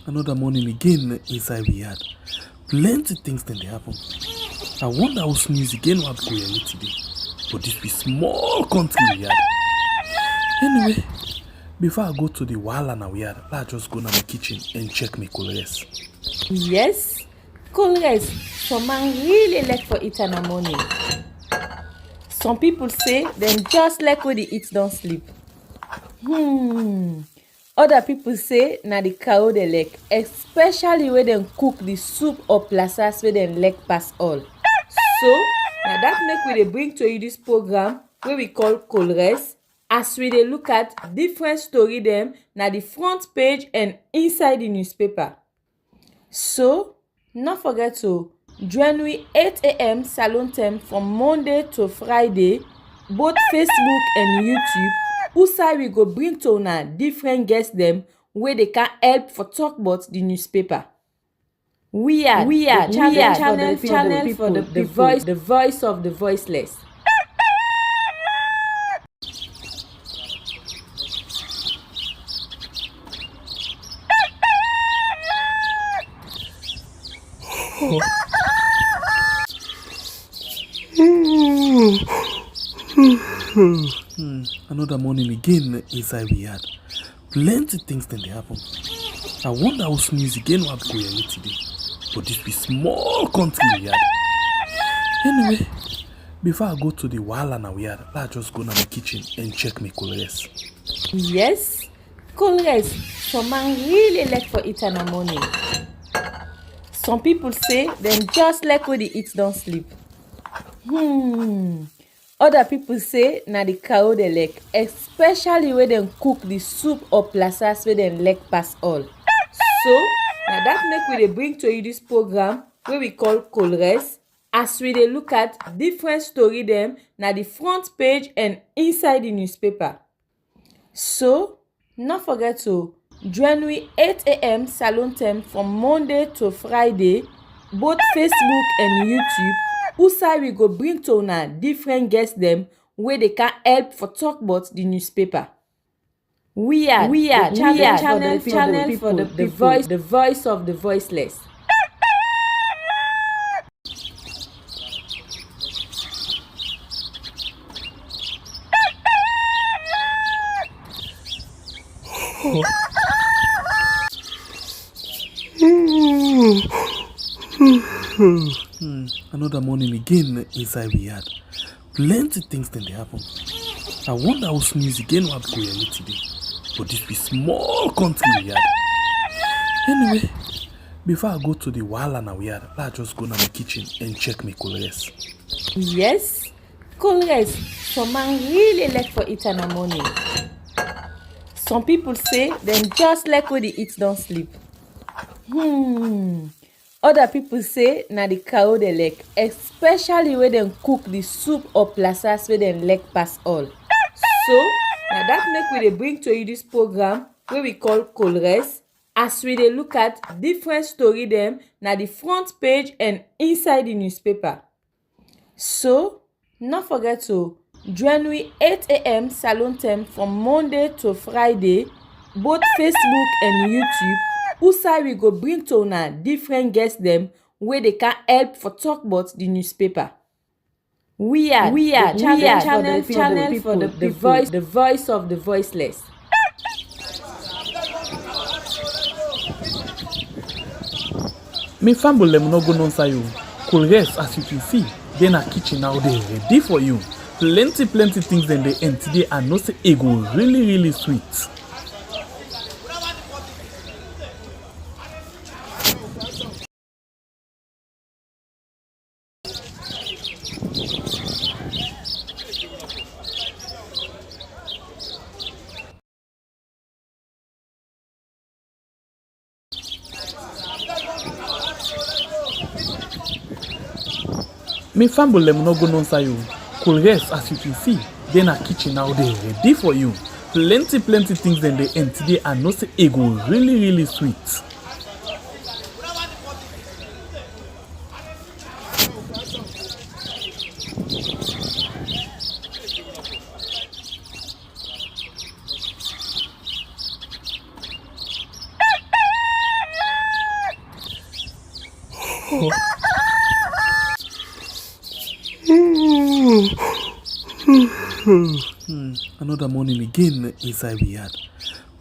Another morning again inside we had plenty things then they happen. I wonder how sneeze again what go here today. But this be small country we had. Anyway, before I go to the wala now we had, let's just go to my kitchen and check my colors. Yes, colors. Some man really like for it in the morning. Some people say them just like when they eat don't sleep. Other people say na the cow they like, especially when them cook the soup or plasas where them like pass all. So now that make we dey bring to you this program where we call Colres, as we dey look at different story them na the front page and inside the newspaper. So not forget to join we 8 a.m. salon time from Monday to Friday, both Facebook and YouTube. Usai we go bring to una different guests them where they can help for talk about the newspaper. We are channel for the people, the voice of the voiceless. Another morning again inside we had plenty things then they happen. I wonder how sneeze again what go here today. But this be small country we had. Anyway, before I go to the wala now we had, let's just go to my kitchen and check my colors. Yes, colors. Some man really like for it in the morning. Some people say them just like when they eat don't sleep. Other people say na the cow they like, especially when them cook the soup or plasas where them like pass all. So now that make we dey bring to you this program where we call Colres, as we dey look at different story them na the front page and inside the newspaper. So not forget to join we 8 a.m. salon time from Monday to Friday, both Facebook and YouTube. Usai we go bring to una different guests them where they can help for talk about the newspaper. We are channel for the people, the voice of the voiceless. Another morning again inside we had plenty things then they happen. I wonder how sneeze again what go here today. But this be small country we had. Anyway, before I go to the wala now we had, let's just go to my kitchen and check my colors. Yes, colors. Some man really like for it in the morning. Some people say them just like when they eat don't sleep. Other people say na the cow they like, especially when them cook the soup or plasas where them like pass all. So now that make we dey bring to you this program where we call Colres, as we dey look at different story them na the front page and inside the newspaper. So not forget to join we 8 a.m. salon time from Monday to Friday, both Facebook and YouTube. Usai we go bring to una different guests them where they can help for talk about the newspaper. We are channel for the people, the voice of the voiceless. Me family them no go no say you. Colors as you can see, then a kitchen now they ready for you. Plenty things then they end today and no say it go really sweet. Me family them no go no say you. Colors as you can see, then a kitchen now they ready for you. Plenty things then they end today and no say it go really sweet. Another morning again inside we had.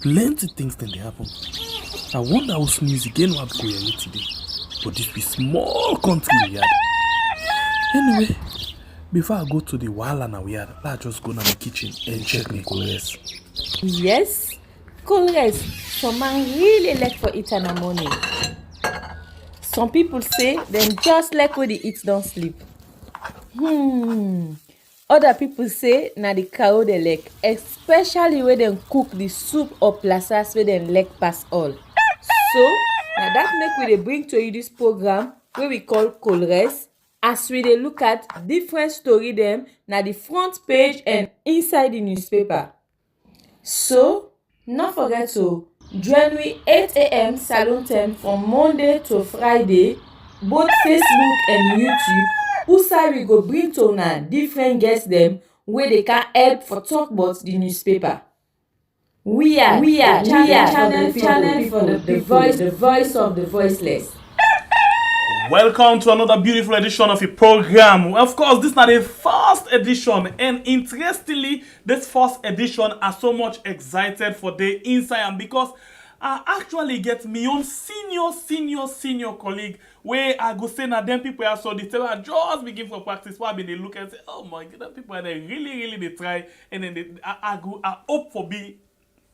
Plenty things then they happen. I wonder how sneeze again what go here today. But this be small country we had. Anyway, before I go to the wahala now we had, let's just go to the kitchen and check my colors. Yes, colors. Some man really like for eat in the morning. Some people say them just like when they eat don't sleep. Other people say na the cow they like, especially when them cook the soup or plasas where them like pass all. So now that make we dey bring to you this program wey we call Colres, as we dey look at different story dem na the front page and inside the newspaper. So no forget to join we 8 a.m. salon time from Monday to Friday, both Facebook and YouTube. Usai we go bring to una different guests dem wey dey can help for talk about the newspaper. We are channel for the voice of the voiceless. Welcome to another beautiful edition of a program. Of course, this is not the first edition, and interestingly, this first edition are so much excited for the inside, and because I actually get my own senior colleague where I go say now them people are so the tell I just begin for practice. Why they look and say, oh my god, people are they really they try, and then I hope for be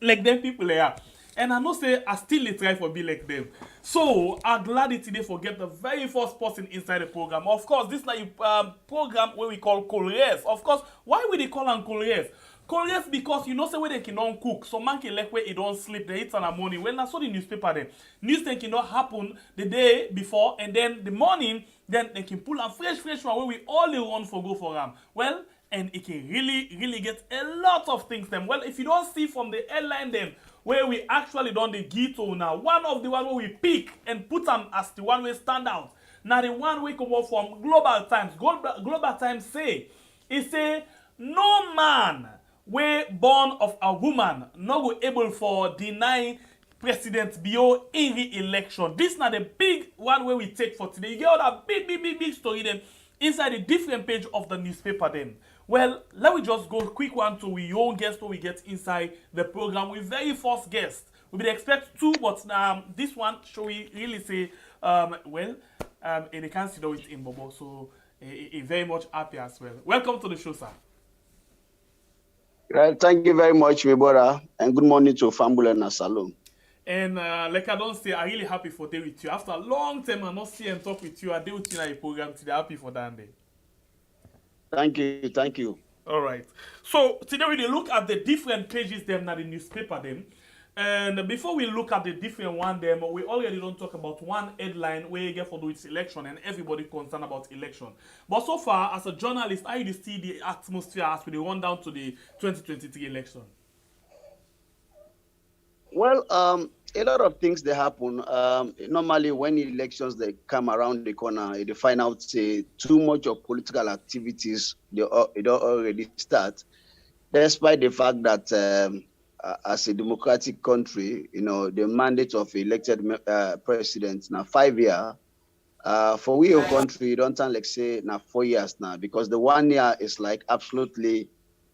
like them people they are. And I know say I still try for be like them. So I'm glad it today for get the very first person inside the program. Of course, this is like a program where we call Colliers. Of course, why would they call them Colliers? Colliers because you know say where they cannot cook. So man can like where they don't sleep, they eat in the morning. Well, I saw the newspaper then. News thing cannot happen the day before, and then the morning, then they can pull a fresh one where we all the run for go for them. Well, and it can really get a lot of things then. Well, if you don't see from the headline then where we actually done the Gito now, one of the one where we pick and put them as the one way stand out. Now the one we come up from Global Times. Global Times say, it say, no man way born of a woman no go able for deny President Bio in re-election. This is not the big one where we take for today. You get all that big story then inside the different page of the newspaper then. Well, let me just go quick one to we own guest who we get inside the program. We very first guest. We will expect two, but this one shall we really say and they can't see it in Bobo, so he very much happy as well. Welcome to the show, sir. Right, thank you very much, my brother, and good morning to Fambula and Salom. And like I don't say, I'm really happy for day with you. After a long time I not see and talk with you, I deal with you in a program today. Happy for that day. Thank you. All right. So today we look at the different pages them na the newspaper them. And before we look at the different one them, we already don't talk about one headline where you get for do its election and everybody concerned about election. But so far, as a journalist, how do you see the atmosphere as we run down to the 2023 election? Well, a lot of things they happen. Normally, when elections they come around the corner, they find out say too much of political activities they don't already start, despite the fact that as a democratic country, you know the mandate of elected president now 5 years. For we a country, don't turn like say now 4 years now because the 1 year is like absolutely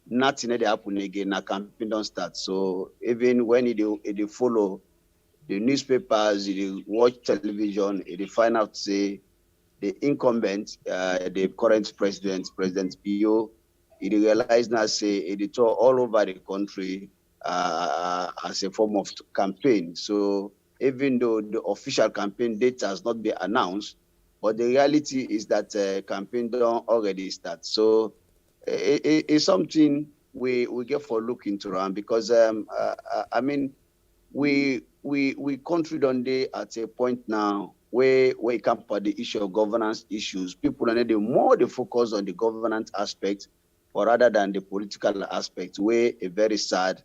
nothing that happen again. Now campaign don't start. So even when it follow the newspapers, it watch television, it find out say the incumbent, the current President Bio, it realize now say it tour all over the country as a form of campaign. So even though the official campaign date has not been announced, but the reality is that campaign don't already start. So it's something we get for look into around because I mean we country don't day at a point now where we come for the issue of governance issues. People are needing more the focus on the governance aspect or rather than the political aspect, where a very sad.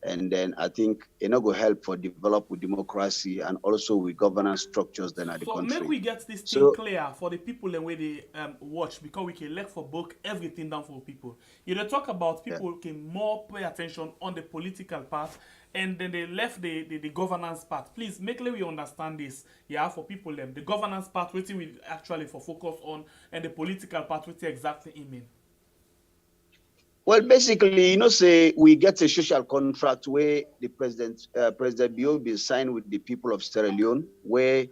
And then I think it not go help for develop with democracy and also with governance structures than at the country. So make we get this thing clear for the people and where they watch because we can let for book everything down for people. You know, talk about people can more pay attention on the political part and then they left the governance part. Please make we understand this, yeah, for people them. The governance part, what we actually for focus on, and the political part, what exactly it mean. Well, basically, say we get a social contract where the President Bio be signed with the people of Sierra Leone, where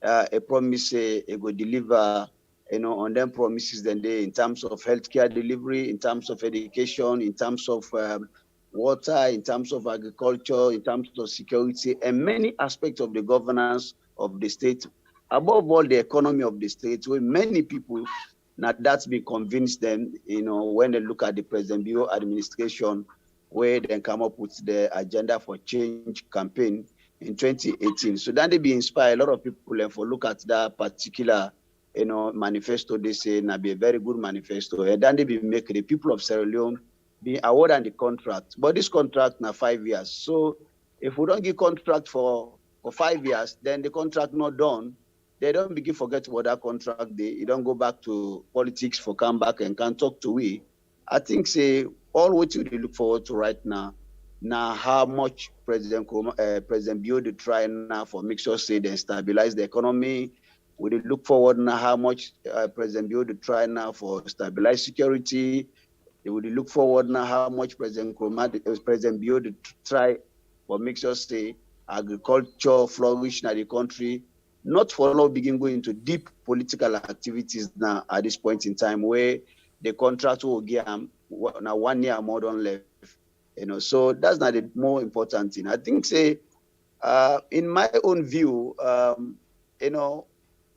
a promise it will deliver, on them promises then they in terms of healthcare delivery, in terms of education, in terms of water, in terms of agriculture, in terms of security, and many aspects of the governance of the state. Above all, the economy of the state, where many people now that's been convinced them, when they look at the President Bureau administration, where they come up with the agenda for change campaign in 2018. So then they be inspired a lot of people and for look at that particular, manifesto. They say now be a very good manifesto. And then they be make the people of Sierra Leone be awarded the contract. But this contract now 5 years. So if we don't give contract for 5 years, then the contract not done. They don't begin forget what that contract they don't go back to politics for come back and can talk to we. I think say all what you look forward to right now how much President Bio to try now for make sure say they stabilize the economy. We look forward now how much President Bio to try now for stabilize security. They would look forward now how much President Bio to try for make sure say agriculture flourish in the country. Not for now begin going into deep political activities now at this point in time where the contract will give now 1 year more than left. So that's not the more important thing. I think say in my own view,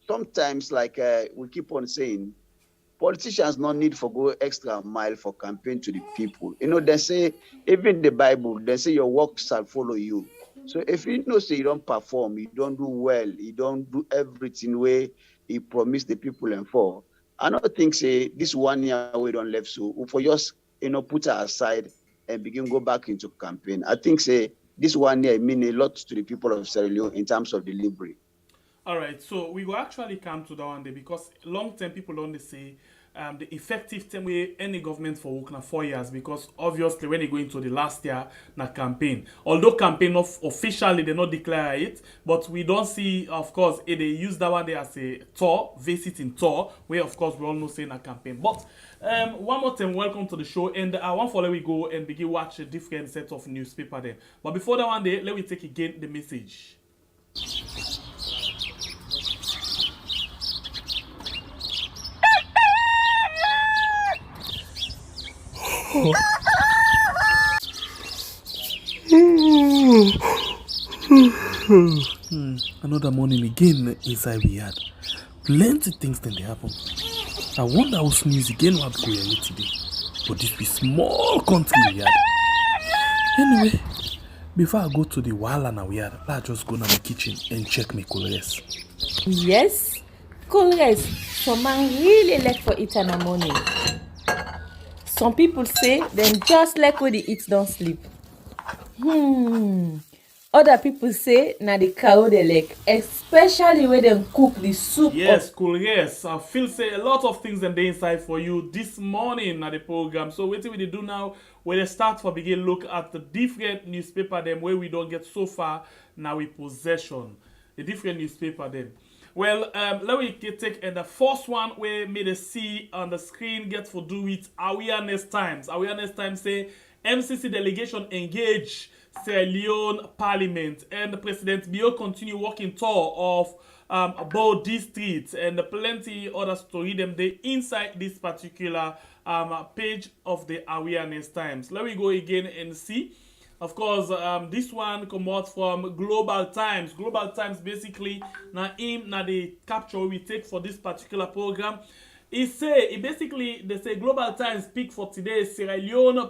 sometimes like we keep on saying, politicians no need for go extra mile for campaign to the people. They say, even the Bible, they say your works shall follow you. So if you say you don't perform, you don't do well, you don't do everything where you promise the people and for, I don't think say this 1 year we don't left so for just put her aside and begin go back into campaign. I think say this 1 year mean a lot to the people of Sierra Leone in terms of delivery. All right, so we will actually come to that one day because long-term people don't say the effective term way any government for work na 4 years because obviously when they go into the last year na campaign. Although campaign of officially they not declare it, but we don't see of course they use that one day as a tour, visiting tour, where of course we all know say na campaign. But one more time, welcome to the show, and I want for let we go and begin watch a different set of newspaper then. But before that one day, let me take again the message. Another morning again inside we had plenty things then they happen. I wonder how news again what go here today. But this be small country we had. Anyway, before I go to the wala now we had, let's just go to my kitchen and check my colors. Yes, colors. Some man really like for eat in the morning. Some people say them just like when they eat don't sleep. Other people say na the cow they like, especially when they cook the soup. Yes, cool. Yes, I feel say a lot of things and they inside for you this morning at the program. So what we do now? We they start for begin look at the different newspaper them where we don't get so far now we possession the different newspaper them. Well, let me take and the first one where made a see on the screen get for do with Awareness Times. Awareness Times say MCC delegation engage Sierra Leone Parliament and President Bio continue walking tour of about districts and plenty other story them they inside this particular page of the Awareness Times. Let me go again and see. Of course, this one come out from Global Times. Global Times basically now the capture we take for this particular program. They say Global Times pick for today Sierra Leone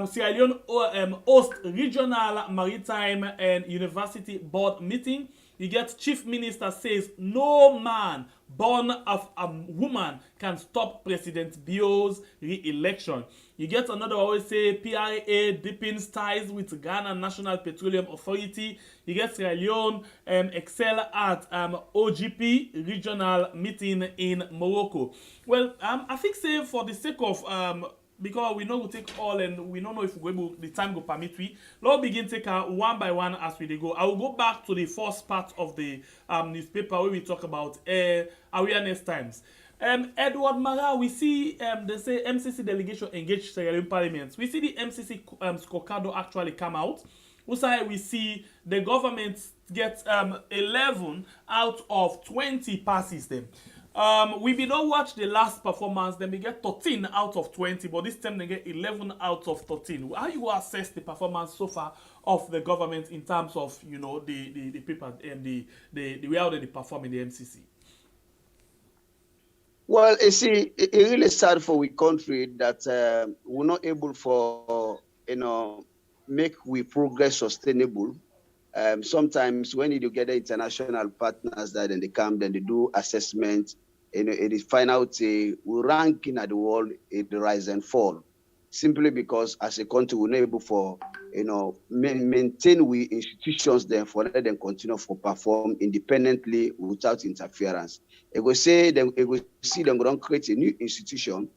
Sierra Leone host regional maritime and university board meeting. You get Chief Minister says no man born of a woman can stop President Bio's re-election. You get another always say PRA deepens ties with Ghana National Petroleum Authority. You get Sierra Leone excel at OGP regional meeting in Morocco. Well, I think say for the sake of because we know we take all and we don't know if we able, the time go permit we. Let's begin take one by one as we dey go. I will go back to the first part of the newspaper where we talk about awareness times. Edward Mara, we see they say MCC delegation engaged Sierra Leone Parliament. We see the MCC scorecard actually come out. We see the government get 11 out of 20 passes them. We did not watch the last performance, then we get 13 out of 20, but this time they get 11 out of 13. How you assess the performance so far of the government in terms of, you know, the paper and the way how they perform in the MCC? Well, you see, it really sad for we country that we're not able for, you know, make we progress sustainable. Sometimes when you get the international partners that then they come, then they do assessment, you know, it is find out we ranking at the world, it rise and fall. Simply because as a country we're not able for, you know, maintain we institutions then for let them continue for perform independently without interference. It will say them, it will see them going to create a new institution.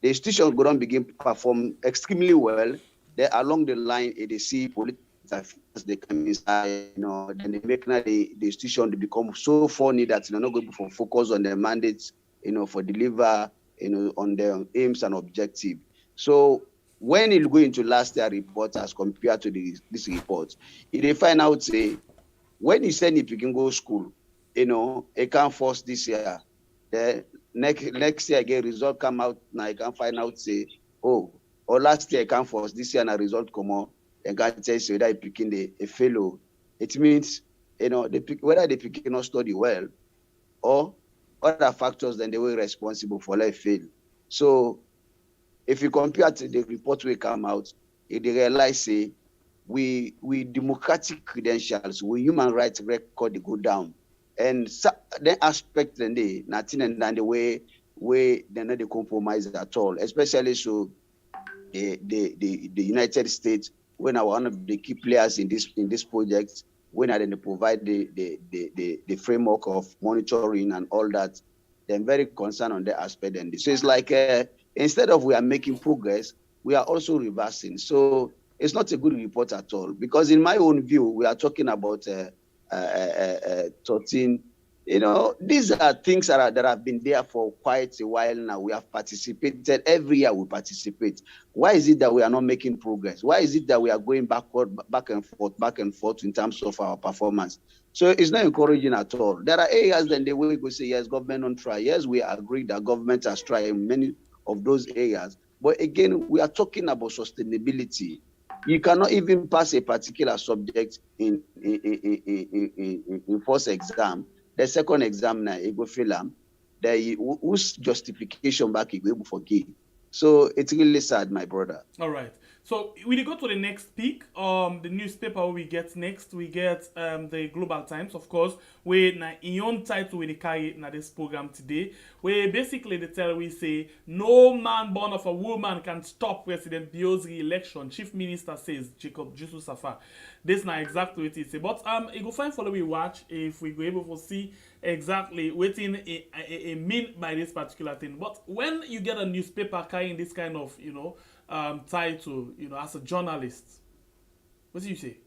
The institution going to begin to perform extremely well. Then along the line, they see political interference, they come inside, you know, then they make now the institution to become so funny that they're not going to focus on their mandates, you know, for deliver, you know, on their aims and objectives. So when you go into last year report as compared to this report, they find out say when you send it, you can go school, you know, it can't force this year. The next year again result come out now, you can find out say, oh, or last year I can't force this year and a result come out, and God tells you that you picking a fellow. It means, you know, whether they pick not study well or other factors, then they were responsible for life fail. So if you compare to the report we come out, they realize say we democratic credentials, we human rights record they go down. And so, the aspect then they nothing and then the way they're not they compromise at all, especially so the United States, when are one of the key players in this project, when are they provide the framework of monitoring and all that, they're very concerned on that aspect. And so it's like instead of we are making progress, we are also reversing. So it's not a good report at all, because in my own view, we are talking about 13. You know, these are things that have been there for quite a while now. We have participated. Every year we participate. Why is it that we are not making progress? Why is it that we are going back and forth in terms of our performance? So it's not encouraging at all. There are areas then the way we go say, yes, government don't try. Yes, we agree that government has tried in many of those areas. But again, we are talking about sustainability. You cannot even pass a particular subject in first exam. The second exam now, you go fail them. Whose justification back you go able forgive. So it's really sad, my brother. All right. So we go to the next peak. The newspaper we get next, we get the Global Times, of course. We na in own title we carry na this program today. Where basically they tell we say no man born of a woman can stop President Bio's re-election. Chief Minister says Jacob Jesus Saffa. This na exactly what it say. But you go find follow we watch if we go able to see exactly what a mean by this particular thing. But when you get a newspaper carrying this kind of, you know, title, you know, as a journalist, what do you say?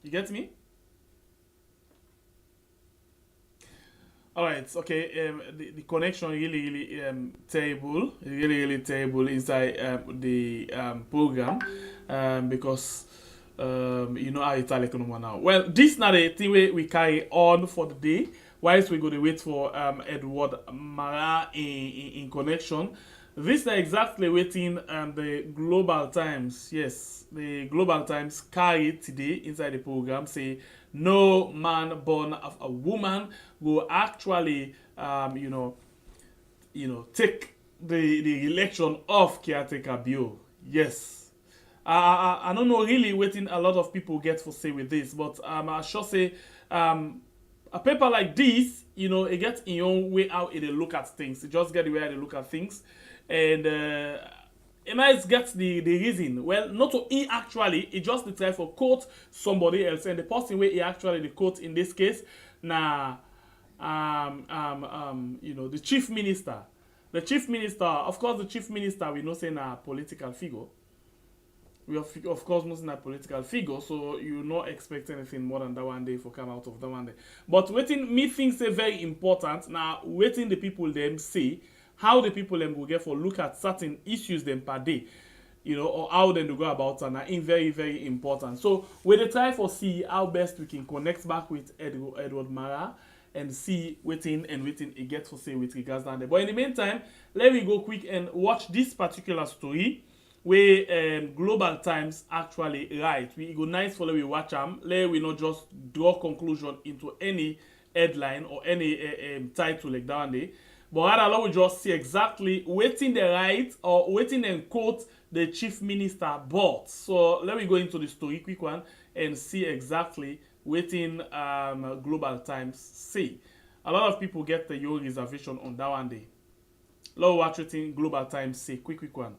You get me? All right, okay. The connection really terrible, really terrible inside the program because you know how it's like now. Well, this not the thing we carry on for the day. Whilst we go to wait for Edward Mara in connection. This is exactly waiting the Global Times. Yes, the Global Times carry today inside the program say no man born of a woman will actually take the election of caretaker bill. Yes. I don't know really waiting a lot of people get for say with this, but I sure say a paper like this, you know, it gets in your own way how it look at things. It just get the way how they look at things. And it might get the reason. Well, not to he actually, it just the try for quote somebody else. And the person where he actually the quote in this case, now you know, the chief minister. The chief minister, of course, the chief minister, we know saying a political figure. We of course not in a political figure, so you not expect anything more than that one day for come out of that one day. But waiting me things say very important. Now waiting the people them see how the people them will get for look at certain issues them per day, you know, or how them to go about and in very, very important. So we try for see how best we can connect back with Edward Mara and see waiting it gets for say with regards down there. But in the meantime, let me go quick and watch this particular story where Global Times actually write. We go nice for we watch them. Let we not just draw conclusion into any headline or any title like that one day. But rather we just see exactly waiting the right or waiting and quote the chief minister bought. So let me go into the story quick one and see exactly waiting Global Times say. A lot of people get the your reservation on that one day. Let's watch waiting Global Times say quick one.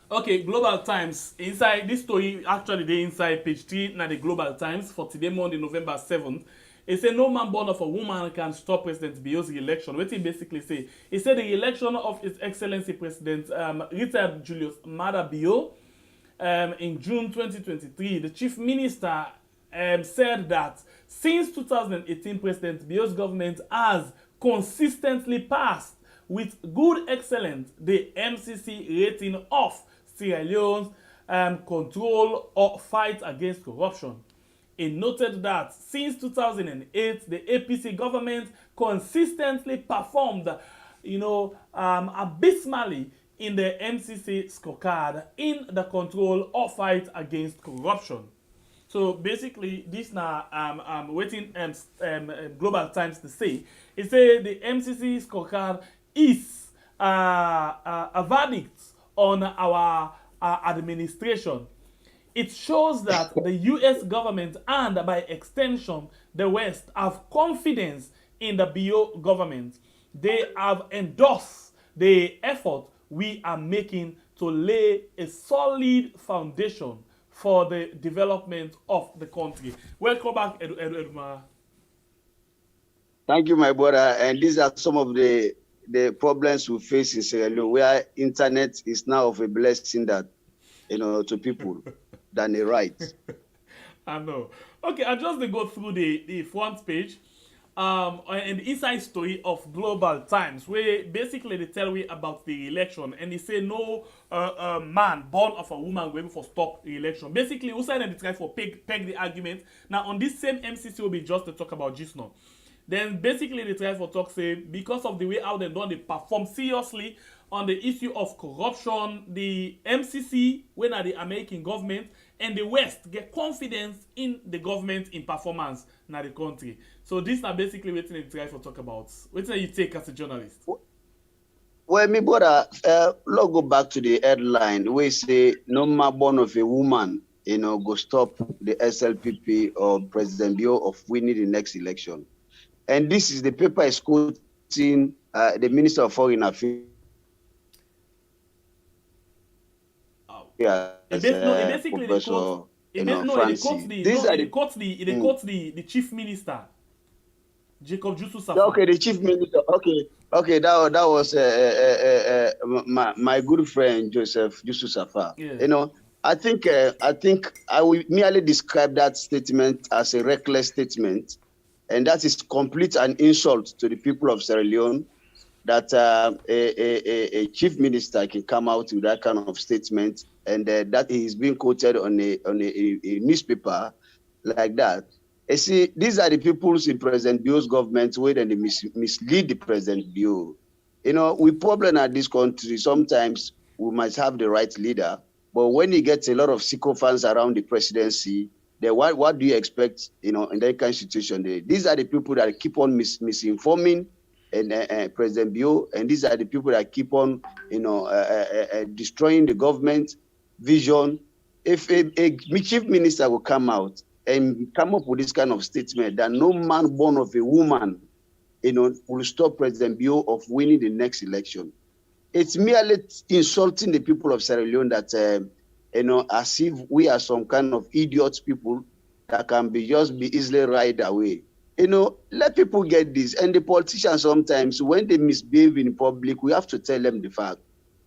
Okay, Global Times. Inside this story, actually, they inside page 3 now the Global Times for today, Monday, November 7th. It said no man born of a woman can stop President Bio's re-election. What he basically say? He said the re-election of His Excellency President retired Julius Maada Bio in June 2023. The Chief Minister said that since 2018, President Bio's government has consistently passed with good excellent the MCC rating of Sierra Leone's control or fight against corruption. He noted that since 2008, the APC government consistently performed, you know, abysmally in the MCC scorecard in the control or fight against corruption. So basically, this now waiting Global Times to say. It say the MCC scorecard is a verdict on our administration. It shows that the US government and by extension the West have confidence in the BO government. They have endorsed the effort we are making to lay a solid foundation for the development of the country. Welcome back, Edma. Thank you, my brother. And these are some of the problems we face in Sierra Leone, where internet is now of a blessing that, you know, to people than a right. I know. Okay, I just go through the front page and the inside story of Global Times, where basically they tell we about the election and they say no man born of a woman going for stop the election. Basically, who said they try for peg the argument. Now on this same MCC will be just to talk about just now. Then basically they try for talk say because of the way how they done they perform seriously on the issue of corruption, the MCC, when are the American government, and the West get confidence in the government in performance in the country. So these are basically what they try for talk about. What do you take as a journalist? Well, me brother, let's go back to the headline. We say no man born of a woman, you know, go stop the SLPP or President Bio of winning the next election. And this is the paper is quoting the Minister of Foreign Affairs. Yeah, basically Professor, the chief minister, Jacob Jusu Saffa. Okay, the chief minister. Okay, that was my good friend Joseph Jusu Saffa. Yeah. You know, I think I will merely describe that statement as a reckless statement, and that is complete an insult to the people of Sierra Leone. That a chief minister can come out with that kind of statement, and that he is being quoted on a newspaper like that. You see, these are the peoples in President Bio's government where they mislead the President Bio. You know, we problem at this country, sometimes we might have the right leader, but when he gets a lot of sycophants around the presidency, then what do you expect, you know, in that kind of situation? These are the people that keep on misinforming and President Bio, and these are the people that keep on, you know, destroying the government vision. If a chief minister will come out and come up with this kind of statement that no man born of a woman, you know, will stop President Bio of winning the next election, it's merely insulting the people of Sierra Leone that, you know, as if we are some kind of idiot people that can be easily right away. let people get this. And the politicians sometimes, when they misbehave in public, we have to tell them the fact.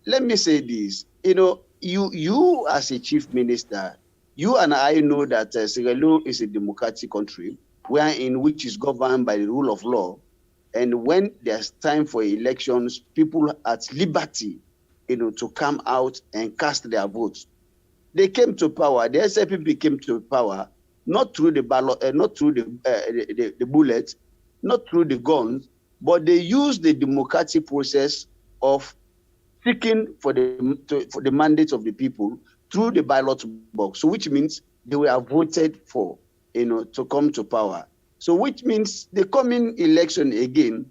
Let me say this, you as a chief minister, you and I know that Sierra Leone is a democratic country, which is governed by the rule of law. And when there's time for elections, people at liberty, to come out and cast their votes. They came to power. The SLPP came to power not through the ballot, not through the bullets, not through the guns, but they used the democratic process of seeking for the mandate of the people through the ballot box. So which means they were voted for, to come to power. So which means the coming election again,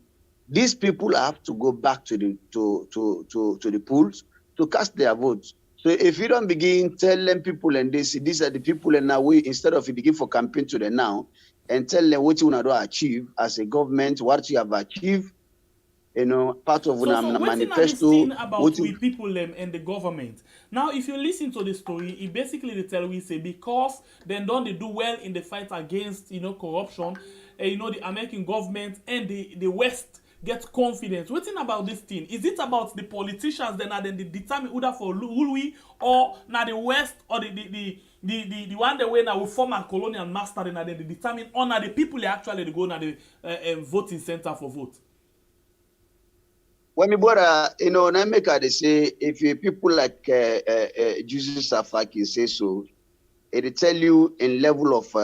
these people have to go back to the polls to cast their votes. So if you don't begin telling people and they see these are the people and now instead of you begin for campaign to them now and tell them what you want to achieve as a government, what you have achieved, part of so manifesto. About we people and the government. Now, if you listen to the story, it basically they tell we say because then don't they do well in the fight against corruption, the American government and the West get confidence. What's about this thing? Is it about the politicians then are then they determine either for Louis or now the West or the one that way now we form a colonial master and then they determine or now the people actually they go now the voting center for vote? When me brother, in America, they say if you people like Jesus Saffa say so, it tell you in level of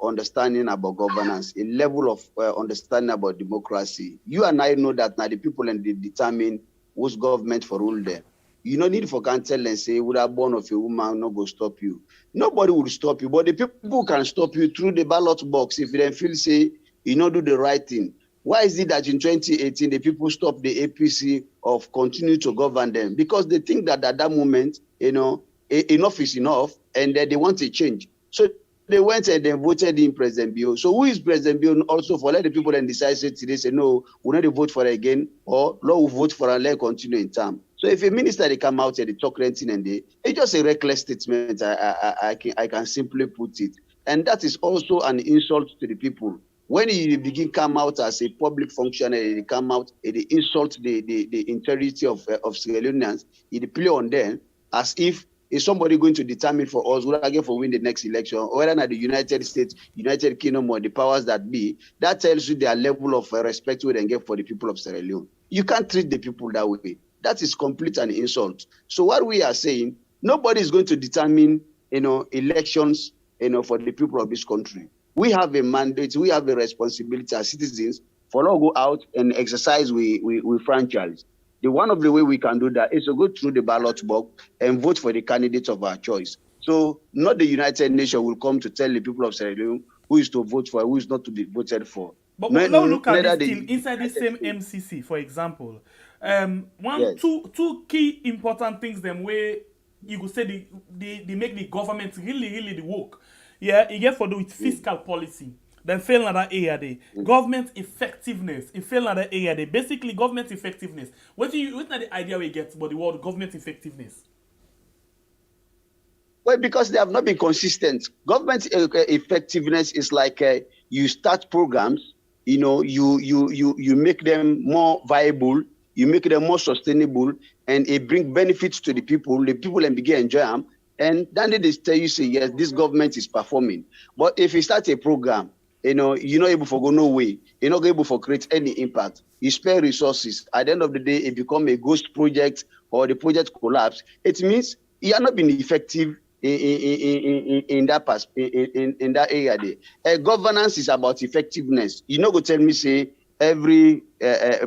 understanding about governance, in level of understanding about democracy. You and I know that now the people and they determine whose government for rule them. You don't need for can tell and say, would have born of a woman not go stop you. Nobody will stop you, but the people can stop you through the ballot box if they feel say you not do the right thing. Why is it that in 2018 the people stopped the APC of continue to govern them? Because they think that at that moment, enough is enough, and that they want a change. So they went and they voted in President Bio. So who is President Bio also for? Let the people then decide today say no, we not to vote for her again, or Lord will vote for her and let her continue in term. So if a minister they come out and they talk renting and it's just a reckless statement. I can simply put it, and that is also an insult to the people. When you begin come out as a public functionary, they come out and they insult the integrity of Sierra Leoneans, it play on them as if is somebody going to determine for us whether again for win the next election, or whether not the United States, United Kingdom, or the powers that be. That tells you their level of respect we then get for the people of Sierra Leone. You can't treat the people that way. That is complete an insult. So what we are saying, nobody is going to determine, elections, for the people of this country. We have a mandate, we have a responsibility as citizens for us to go out and exercise we franchise. The one of the way we can do that is to go through the ballot box and vote for the candidates of our choice. So not the United Nations will come to tell the people of Sierra Leone who is to vote for, who is not to be voted for. But now look at this thing inside the same MCC, for example. Two key important things them where you could say they make the government really the work. Yeah, it get for do with fiscal policy. Then fail another area there. Government effectiveness. It fail another area there. Basically, government effectiveness. What's not the idea we get about the word government effectiveness? Well, because they have not been consistent. Government effectiveness is like you start programs, you make them more viable, you make them more sustainable, and it brings benefits to the people and begin enjoy them. And then they tell you, say, yes, this government is performing. But if you start a program, you're not able to go no way. You're not able to create any impact. You spare resources. At the end of the day, it becomes a ghost project or the project collapse. It means you are not being effective in that area there. Governance is about effectiveness. You're not going to tell me, say, every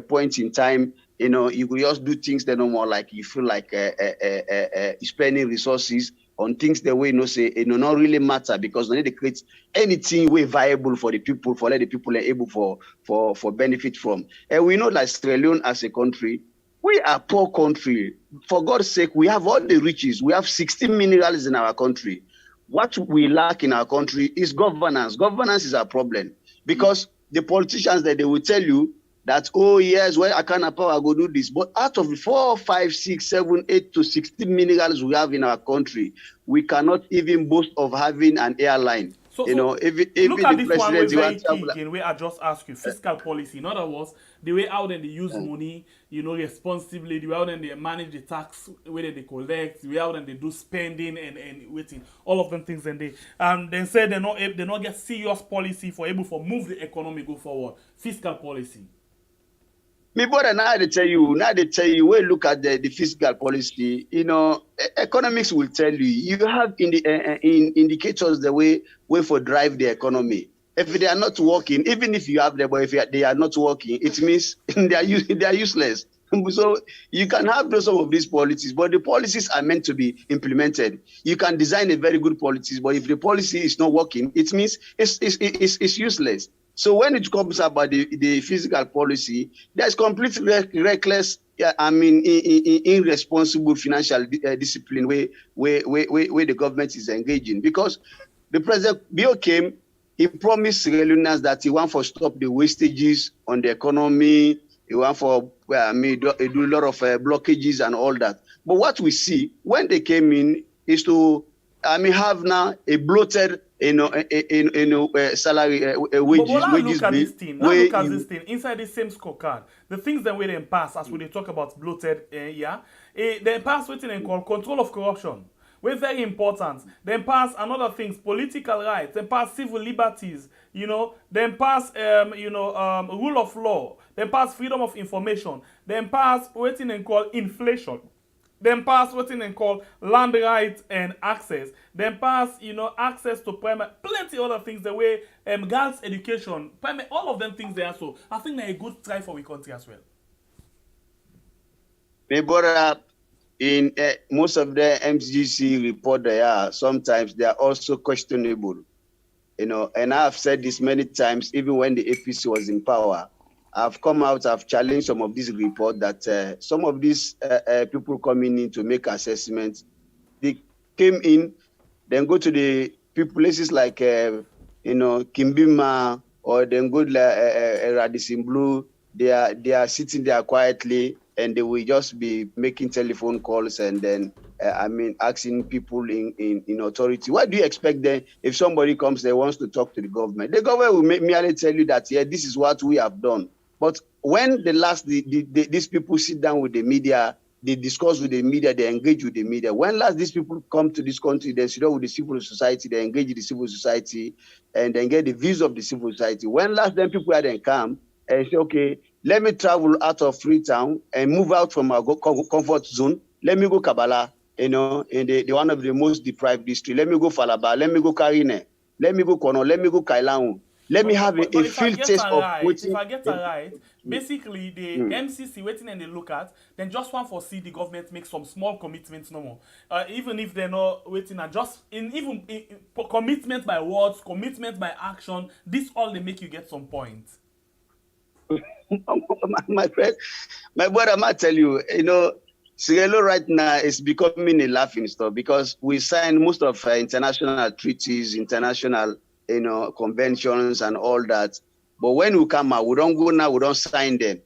point in time, you could just do things that no more like you feel like spending resources on things that way say not really matter, because they need to create anything way viable for the people, for let the people are able for benefit from. And we know that Sierra Leone as a country, we are a poor country. For God's sake, we have all the riches. We have 16 minerals in our country. What we lack in our country is governance. Governance is our problem, because the politicians that they will tell you that, oh yes, well, I can't power go do this. But out of the 4, 5, 6, 7, 8 to 16 minerals we have in our country, we cannot even boast of having an airline. So, You know, if look at the this one way president you very want to key again, where I just ask you fiscal policy. In other words, the way how then they use money, you know, responsibly, the way how then they manage the tax, where they collect, the way how then they do spending and waiting, all of them things. And they then say they not get serious policy for able for move the economy go forward. Fiscal policy. me brother, now they tell you, when you look at the fiscal policy, you know, economics will tell you, you have in indicators the way for drive the economy. If they are not working, even if you have them, but if they are not working, it means they are useless. So you can have some of these policies, but the policies are meant to be implemented. You can design a very good policies, but if the policy is not working, it means it's useless. So when it comes about the fiscal policy, there's completely reckless, irresponsible financial discipline where the government is engaging. Because the president Bill came, he promised Sierra Leoneans that he want to stop the wastages on the economy. He want for do a lot of blockages and all that. But what we see when they came in is to have now a bloated salary wages. But now wages look at bill, this thing. Now where look at you- this thing inside the same scorecard. The things that we then pass as we dey talk about bloated, then pass what they call control of corruption. We're very important. Then pass another things, political rights. Then pass civil liberties. You know. Then pass rule of law. Then pass freedom of information. Then pass what they call inflation. Then pass what they call land rights and access. Then pass, access to primary, plenty other things. The way girls' education, primary, all of them things there. So I think they're a good try for our country as well. They brought up in most of the MCGC report sometimes they are also questionable. You know, and I've said this many times, even when the APC was in power. I've come out, I've challenged some of these reports that some of these people coming in to make assessments, they came in, then go to the places like, Kimbima, or then go to Radisson Blue. They are sitting there quietly, and they will just be making telephone calls and then, asking people in authority. What do you expect then if somebody comes there wants to talk to the government? The government will merely tell you that, yeah, this is what we have done. But when these people sit down with the media, they discuss with the media, they engage with the media. When last these people come to this country, they sit down with the civil society, they engage with the civil society, and then get the views of the civil society. When last then people had then come and say, okay, let me travel out of Freetown and move out from our comfort zone. Let me go Kabbalah, in the one of the most deprived districts. Let me go Falaba, let me go Karine, let me go Kono, let me go Kailaun. Let me have a field test of if I get it right, basically the MCC waiting and they look at, then just want for see the government make some small commitments no more. Even if they're not waiting and just in commitment by words, commitment by action, this all they make you get some points. My friend, my brother, I might tell you, Sierra Leone right now is becoming a laughing stock because we signed most of international treaties, international conventions and all that. But when we come out, we don't go now, we don't sign them.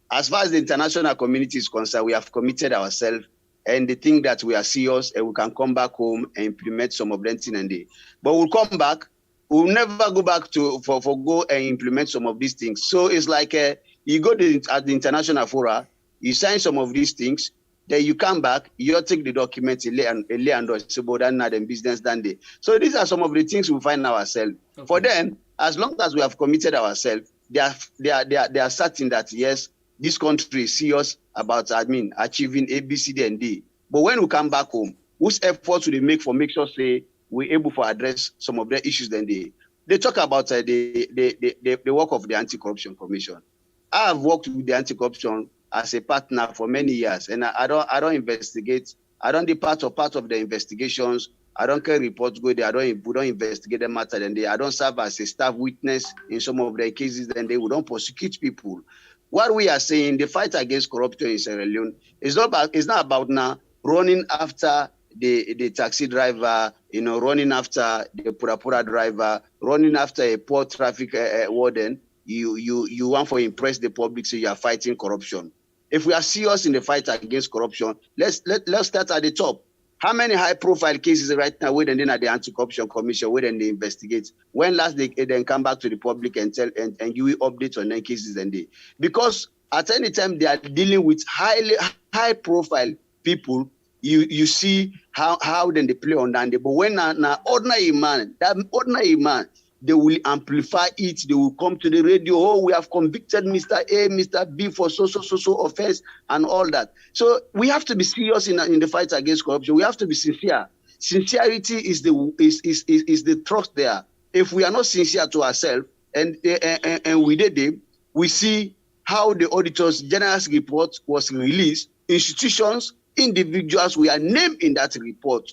As far as the international community is concerned, we have committed ourselves and they think that we are serious and we can come back home and implement some of them things and they. But we'll come back, we'll never go back for go and implement some of these things. So it's like you go at the international fora, you sign some of these things, then you come back, you take the documents, you lay and say, but that's not business done day. So these are some of the things we find ourselves. Okay. For them, as long as we have committed ourselves, they are certain that yes, this country is serious about achieving A, B, C, D, and D. But when we come back home, whose efforts will they make sure say we're able to address some of the issues? Then they talk about the work of the Anti-Corruption Commission. I have worked with the Anti-Corruption as a partner for many years, and I don't investigate. I don't be part of the investigations. I don't carry reports go there. We don't investigate the matter. Then I don't serve as a staff witness in some of the cases. Then we don't prosecute people. What we are saying, the fight against corruption in Sierra Leone is not about now running after the taxi driver, running after the pura driver, running after a poor traffic warden. You want to impress the public, so you are fighting corruption. If we are serious in the fight against corruption, let's start at the top. How many high-profile cases right now where then at the Anti-Corruption Commission, where then they investigate? When last they then come back to the public and tell and give you updates on their cases and they, because at any time they are dealing with high-profile people, you see how then they play on that. But when an ordinary man, they will amplify it. They will come to the radio. Oh, we have convicted Mr. A, Mr. B for so offense and all that. So we have to be serious in the fight against corruption. We have to be sincere. Sincerity is the trust there. If we are not sincere to ourselves, and we did it, we see how the auditor's general's report was released. Institutions, individuals were named in that report.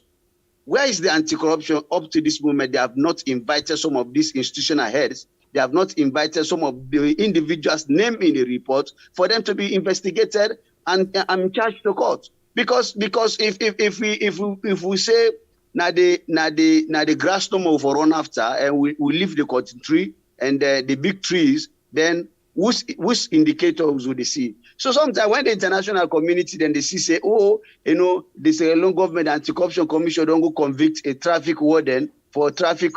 Where is the anti-corruption up to this moment? They have not invited some of these institutional heads. They have not invited some of the individuals named in the report for them to be investigated and charged to court. Because if we say now the grass no more for run after and we leave the cotton tree and the big trees, then which indicators would they see? So sometimes when the international community then they see say, oh, the Sierra Leone government anti-corruption commission don't go convict a traffic warden for traffic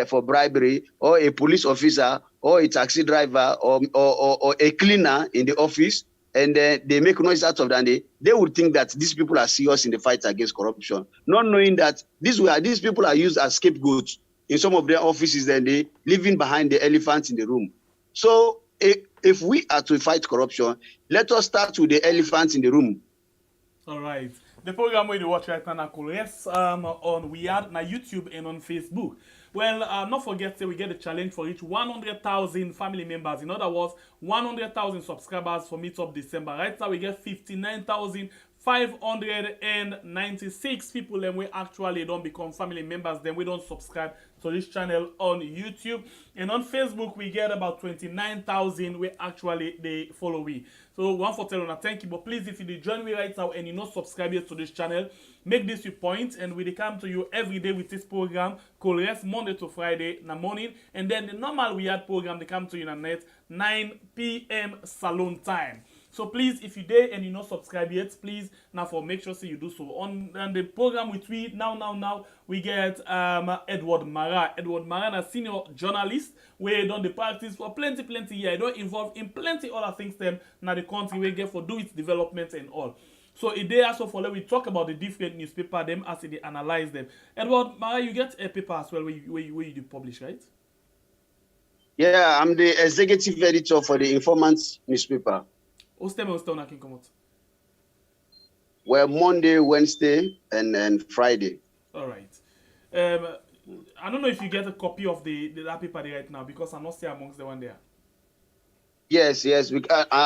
for bribery, or a police officer, or a taxi driver, or a cleaner in the office, and they make noise out of that, they would think that these people are serious in the fight against corruption, not knowing that these people are used as scapegoats in some of their offices, and they living behind the elephants in the room. So if we are to fight corruption, let us start with the elephants in the room. All right. The program we watch right now, yes, on we are on YouTube and on Facebook. Well, not forget we get a challenge for each 100,000 family members. In other words, 100,000 subscribers for Meetup December. Right now we get 59,596 people, and we actually don't become family members. Then we don't subscribe to this channel on YouTube, and on Facebook we get about 29,000 we actually they follow we. So one for telling thank you, but please, if you join me right now and you not subscribe yet to this channel, make this your point, and we come to you every day with this program called yes, Monday to Friday in the morning, and then the normal we had program they come to you in the net 9 p.m. Salon time. So please, if you dare and you not subscribe yet, please now for make sure so you do so. On the program we tweet now we get Edward Mara. Edward Mara, a senior journalist, where done the practice for plenty years. Don't involve in plenty other things them now the country we get for do its development and all. So a day also for we talk about the different newspaper them as they analyze them. Edward Mara, you get a paper as well where you do publish, right? Yeah, I'm the executive editor for the Informant newspaper. Well, Monday, Wednesday, and Friday. All right. I don't know if you get a copy of that paper right now, because I'm not still amongst the one there. Yes,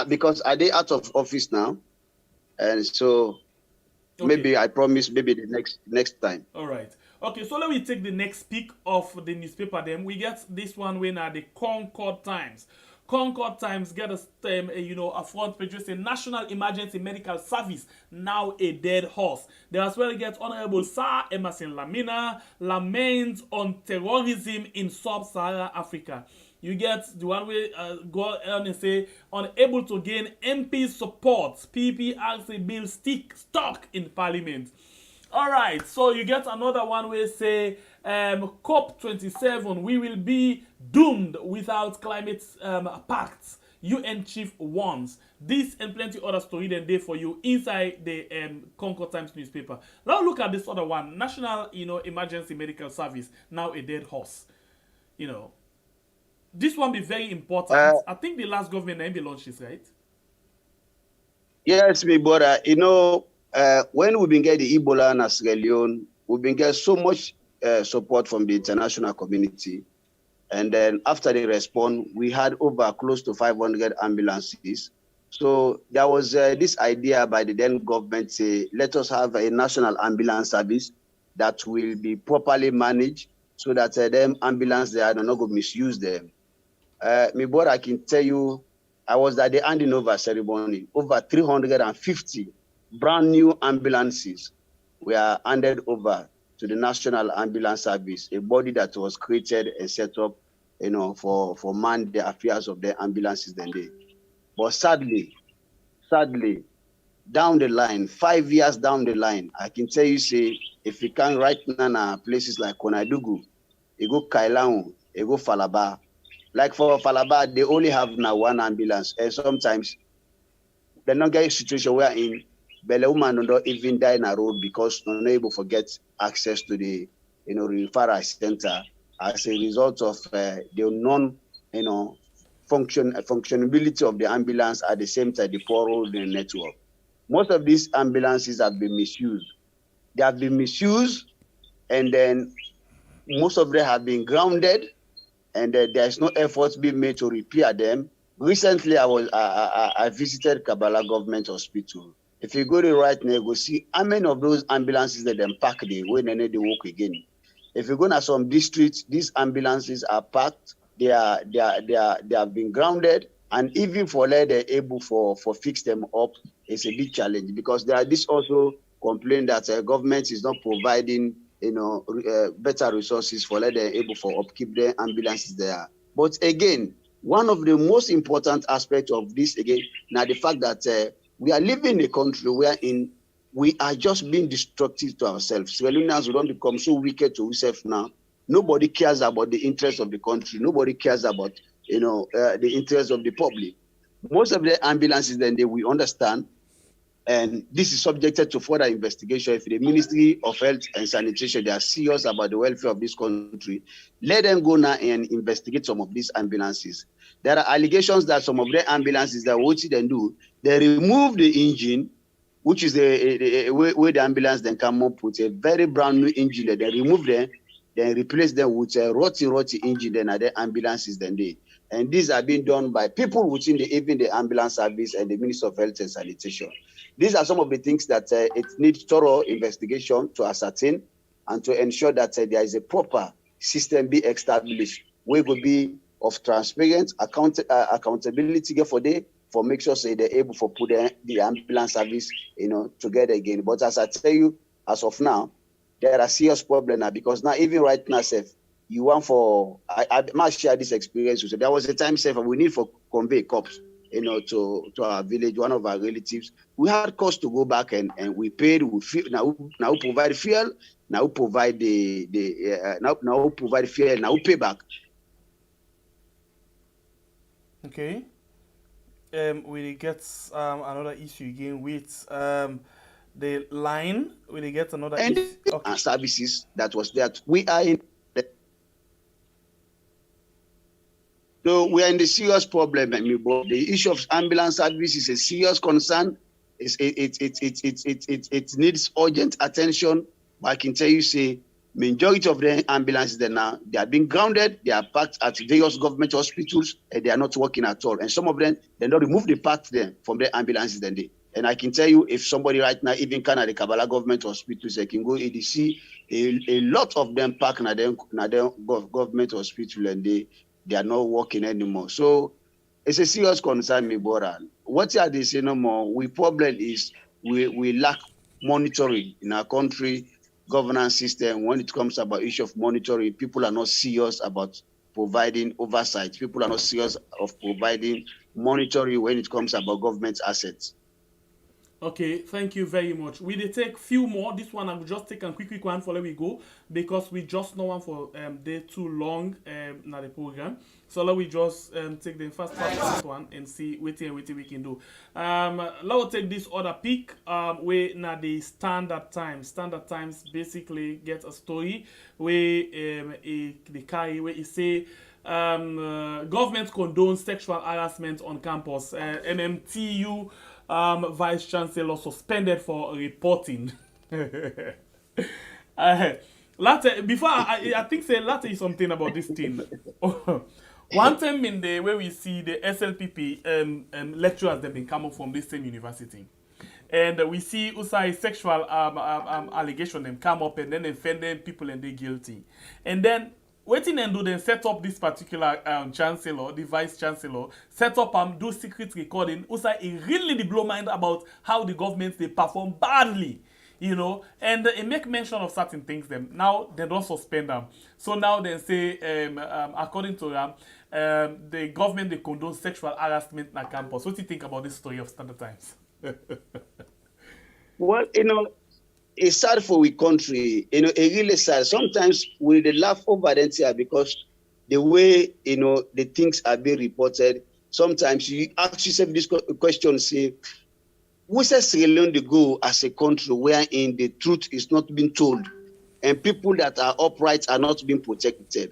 because I did out of office now, and so okay. Maybe I promise maybe the next time. All right. Okay, so let me take the next pick of the newspaper. Then we get this one when the Concord Times. Concord Times get a front page say National Emergency Medical Service now a dead horse. They as well get Honorable Sir Emerson Lamina laments on terrorism in sub-Saharan Africa. You get the one way go on and say unable to gain MP support. PPRC bill stuck in Parliament. All right, so you get another one where say COP27, we will be doomed without climate pacts. UN chief warns. This and plenty other story than day for you inside the Concord Times newspaper. Now look at this other one. National, Emergency Medical Service, now a dead horse. This one be very important. I think the last government name launched this, right? Yes, me brother. When we've been getting the Ebola in Sierra Leone, we've been getting so much support from the international community. And then after they respond, we had over close to 500 ambulances. So there was this idea by the then government, say, let us have a national ambulance service that will be properly managed so that them ambulance, they are not going to misuse them. Me brother, I can tell you, I was at the handing over ceremony. Over 350 brand new ambulances were handed over to the National Ambulance Service, a body that was created and set up, for man the affairs of the ambulances then they. But sadly, down the line, 5 years down the line, I can tell you, say, if you can right now places like Konadugu, you go Kailaun, you go Falaba. Like for Falaba, they only have now one ambulance. And sometimes they don't get a situation where in Bele woman don't even die in a road because they're not able to get access to the referral center as a result of the non functionability of the ambulance at the same time the poor road network. Most of these ambulances have been misused. They have been misused, and then most of them have been grounded, and there's no efforts being made to repair them. Recently, I visited Kabbalah Government Hospital. If you go to right now, you go see how many of those ambulances that them pack there when they work again. If you go to some districts, these ambulances are packed. They have been grounded, and even for let they're able for fix them up, it's a big challenge because there are this also complain that government is not providing better resources for let they're able for upkeep their ambulances there. But again, one of the most important aspects of this again now the fact that we are living in a country wherein we are just being destructive to ourselves. Sierra Leoneans will don't become so wicked to ourselves now. Nobody cares about the interests of the country. Nobody cares about the interests of the public. Most of the ambulances then we understand, and this is subjected to further investigation. If the Ministry of Health and Sanitation they are serious about the welfare of this country, let them go now and investigate some of these ambulances. There are allegations that some of the ambulances that what they do, they remove the engine, which is where the ambulance then come up with a very brand new engine that they remove them, then replace them with a rotty engine, then other ambulances then they. And these are being done by people within even the ambulance service and the Ministry of Health and Sanitation. These are some of the things that it needs thorough investigation to ascertain and to ensure that there is a proper system be established where it will be of transparent accountability for make sure say they're able to put the ambulance service together again. But as I tell you, as of now, there are serious problems now because now even right now, you want for I must share this experience with you. There was a time we need for convey cops to our village, one of our relatives. We had cost to go back and we paid. We now provide fuel. Now provide now provide fuel. Now pay back. Okay. We get another issue again with the line. We get another and issue. Okay. Services that was there. We are in. So we are in the serious problem, but the issue of ambulance service is a serious concern. It needs urgent attention. But I can tell you, say, majority of the ambulances they are being grounded. They are parked at various government hospitals, and they are not working at all. And some of them they don't remove the parts then from the ambulances then they. And I can tell you, if somebody right now even can at the Kabbalah government hospitals, they can go ADC. A lot of them park at the government hospital and they are not working anymore. So it's a serious concern, me brother. What are they saying no more? We problem is we lack monitoring in our country, governance system. When it comes about issue of monitoring, people are not serious about providing oversight. People are not serious of providing monitoring when it comes about government assets. Okay, thank you very much. We dey take few more. This one I will just take a quick one for let we go because we just know one for day too long na the program. So let we just take the first one and see what we can do. Let us take this other pick where na the Standard Times. Standard Times basically get a story where the carry where it say government condones sexual harassment on campus. MMTU Vice Chancellor suspended for reporting. Later, before I think say later is something about this thing. One time in the where we see the SLPP lecturers that been coming from this same university, and we see Usai sexual allegation them come up and then offend people and they guilty, and then waiting and do then set up this particular chancellor, the vice chancellor, set up and do secret recording. Also, it really blow mind about how the government they perform badly, and it make mention of certain things. Them now they don't suspend them. So now they say, according to them, the government they condone sexual harassment on campus. What do you think about this story of Standard Times? Well, it's sad for we country. It really sad. Sometimes we laugh over them here because the way the things are being reported. Sometimes you ask yourself this question: say, who says Sierra Leone to go as a country wherein the truth is not being told, and people that are upright are not being protected?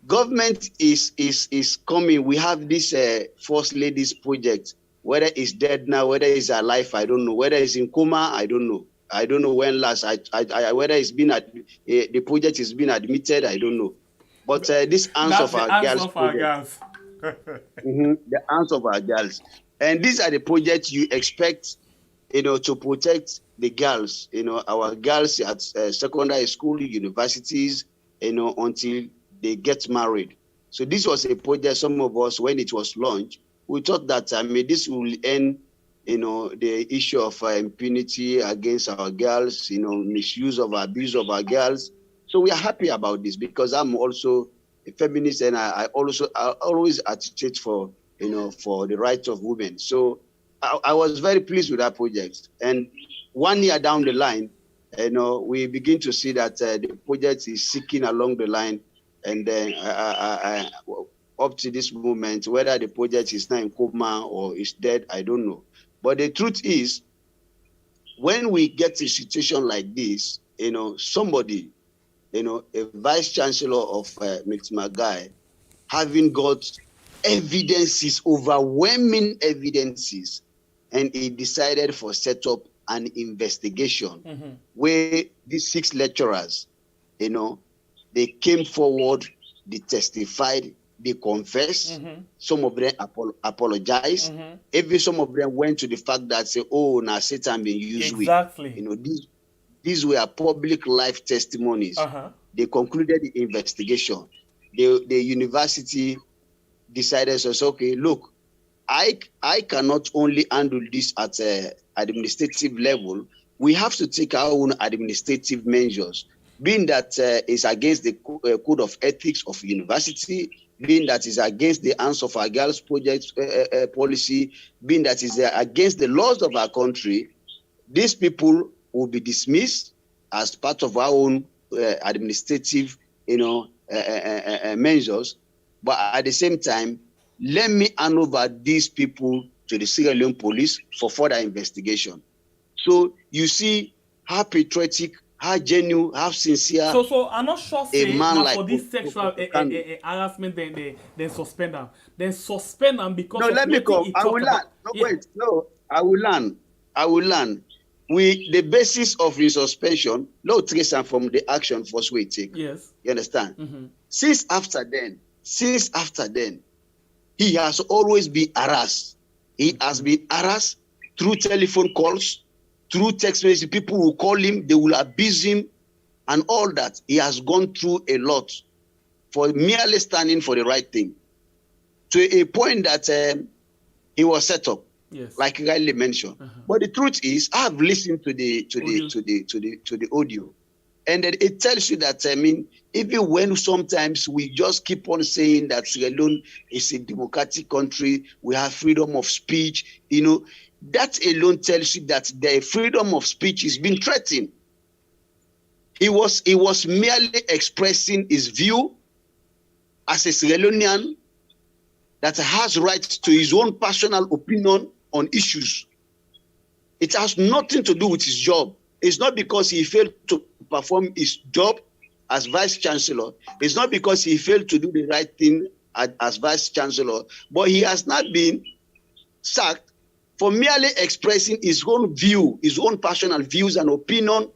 Government is coming. We have this First Ladies project. Whether it's dead now, whether it's alive, I don't know. Whether it's in coma, I don't know. I don't know when last. Whether it's been the project is being admitted, I don't know. But this answer of our girls. The answer of our girls, and these are the projects you expect, to protect the girls. Our girls at secondary school, universities, until they get married. So this was a project. Some of us, when it was launched, we thought that this will end, the issue of impunity against our girls, misuse of abuse of our girls. So we are happy about this because I'm also a feminist, and I always agitate for for the rights of women. So I was very pleased with that project. And 1 year down the line, we begin to see that the project is seeking along the line. And then up to this moment, whether the project is now in coma or is dead, I don't know. But the truth is, when we get a situation like this, somebody, a vice chancellor of Magai, having got evidences, overwhelming evidences, and he decided for set up an investigation where these 6 lecturers, they came forward, they testified, they confessed. Some of them apologized. Even some of them went to the fact that say, "Oh, now Satan being used." Exactly. These were public life testimonies. They concluded the investigation. The university decided, so okay, look, I cannot only handle this at administrative level. We have to take our own administrative measures. Being that is against the code of ethics of university, being that is against the Answer of Our Girls project policy, being that is against the laws of our country, these people will be dismissed as part of our own administrative, measures. But at the same time, let me hand over these people to the Sierra Leone police for further investigation. So you see how patriotic, how genuine, how sincere. So I'm not sure say now like for this sexual harassment, then suspend them. Then suspend them because no, let me come. I will learn. No, wait, no, I will learn. The basis of his suspension, no trace and from the action first we take. Yes. You understand? Since after then, he has always been harassed. He has been harassed through telephone calls, through text messages. People will call him, they will abuse him, and all that. He has gone through a lot for merely standing for the right thing, to a point that he was set up, like you rightly mentioned. But the truth is, I have listened to the audio, and it tells you that even when sometimes we just keep on saying that Sierra Leone is a democratic country, we have freedom of speech, that alone tells you that the freedom of speech is being threatened. He was merely expressing his view as a Sierra Leonean that has rights to his own personal opinion on issues. It has nothing to do with his job. It's not because he failed to perform his job as vice chancellor. It's not because he failed to do the right thing as vice chancellor, but he has not been sacked for merely expressing his own view, his own personal views and opinion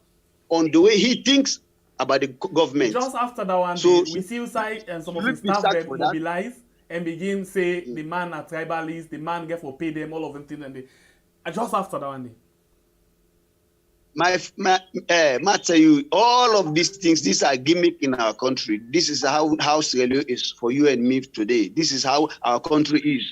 on the way he thinks about the government. Just after that one, so we see inside and some of his staff get mobilized and begin say the man are tribalist, the man get for pay them, all of them things, and just after that one day. I tell you, all of these things, these are gimmick in our country. This is how Sierra Leone is for you and me today. This is how our country is.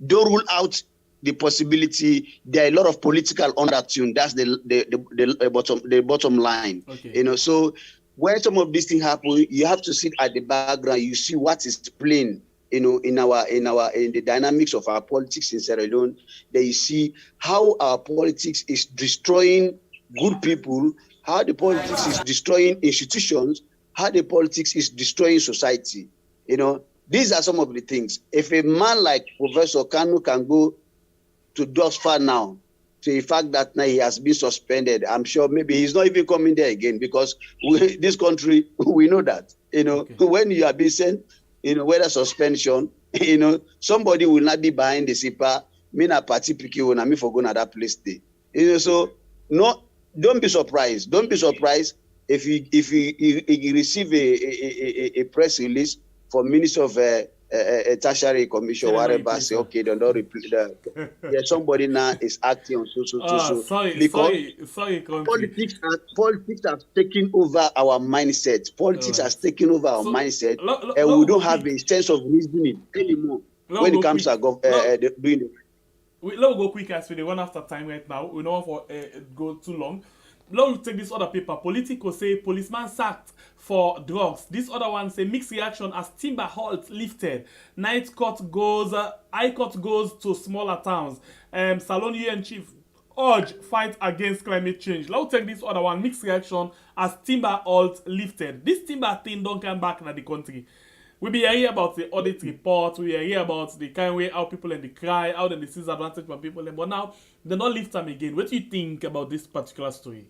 Don't rule out the possibility. There are a lot of political undertone. That's the bottom line. Okay. So when some of these things happen, you have to sit at the background. You see what is playing in the dynamics of our politics in Sierra Leone, then you see how our politics is destroying good people, how the politics is destroying institutions, how the politics is destroying society. These are some of the things. If a man like Professor Kanu can go to thus far now, to the fact that now he has been suspended, I'm sure maybe he's not even coming there again, because this country, we know that, when you are being sent, whether suspension, somebody will not be behind the SIPA, me na party piki when I'm for going to that place there. So no, don't be surprised. Don't be surprised if you receive a press release from Minister of a tertiary commission, whatever, say, okay, don't repeat that. Yeah, somebody now is acting on so. Sorry, politics have taken over our mindset. Politics has taken over our mindset, and we don't have a sense of reasoning anymore when it comes to doing it. Let's go quick as we run after time right now. We don't want to go too long. Let's take this other paper. Politico say policeman sacked for drugs. This other one say mixed reaction as timber halt lifted. High court goes to smaller towns. Salon UN chief urge fight against climate change. Let's take this other one. Mixed reaction as timber halt lifted. This timber thing don't come back in the country. We be hearing about the audit report. We hear about the kind of way how people in the cry, how they see advantage from people. But now they don't lift them again. What do you think about this particular story?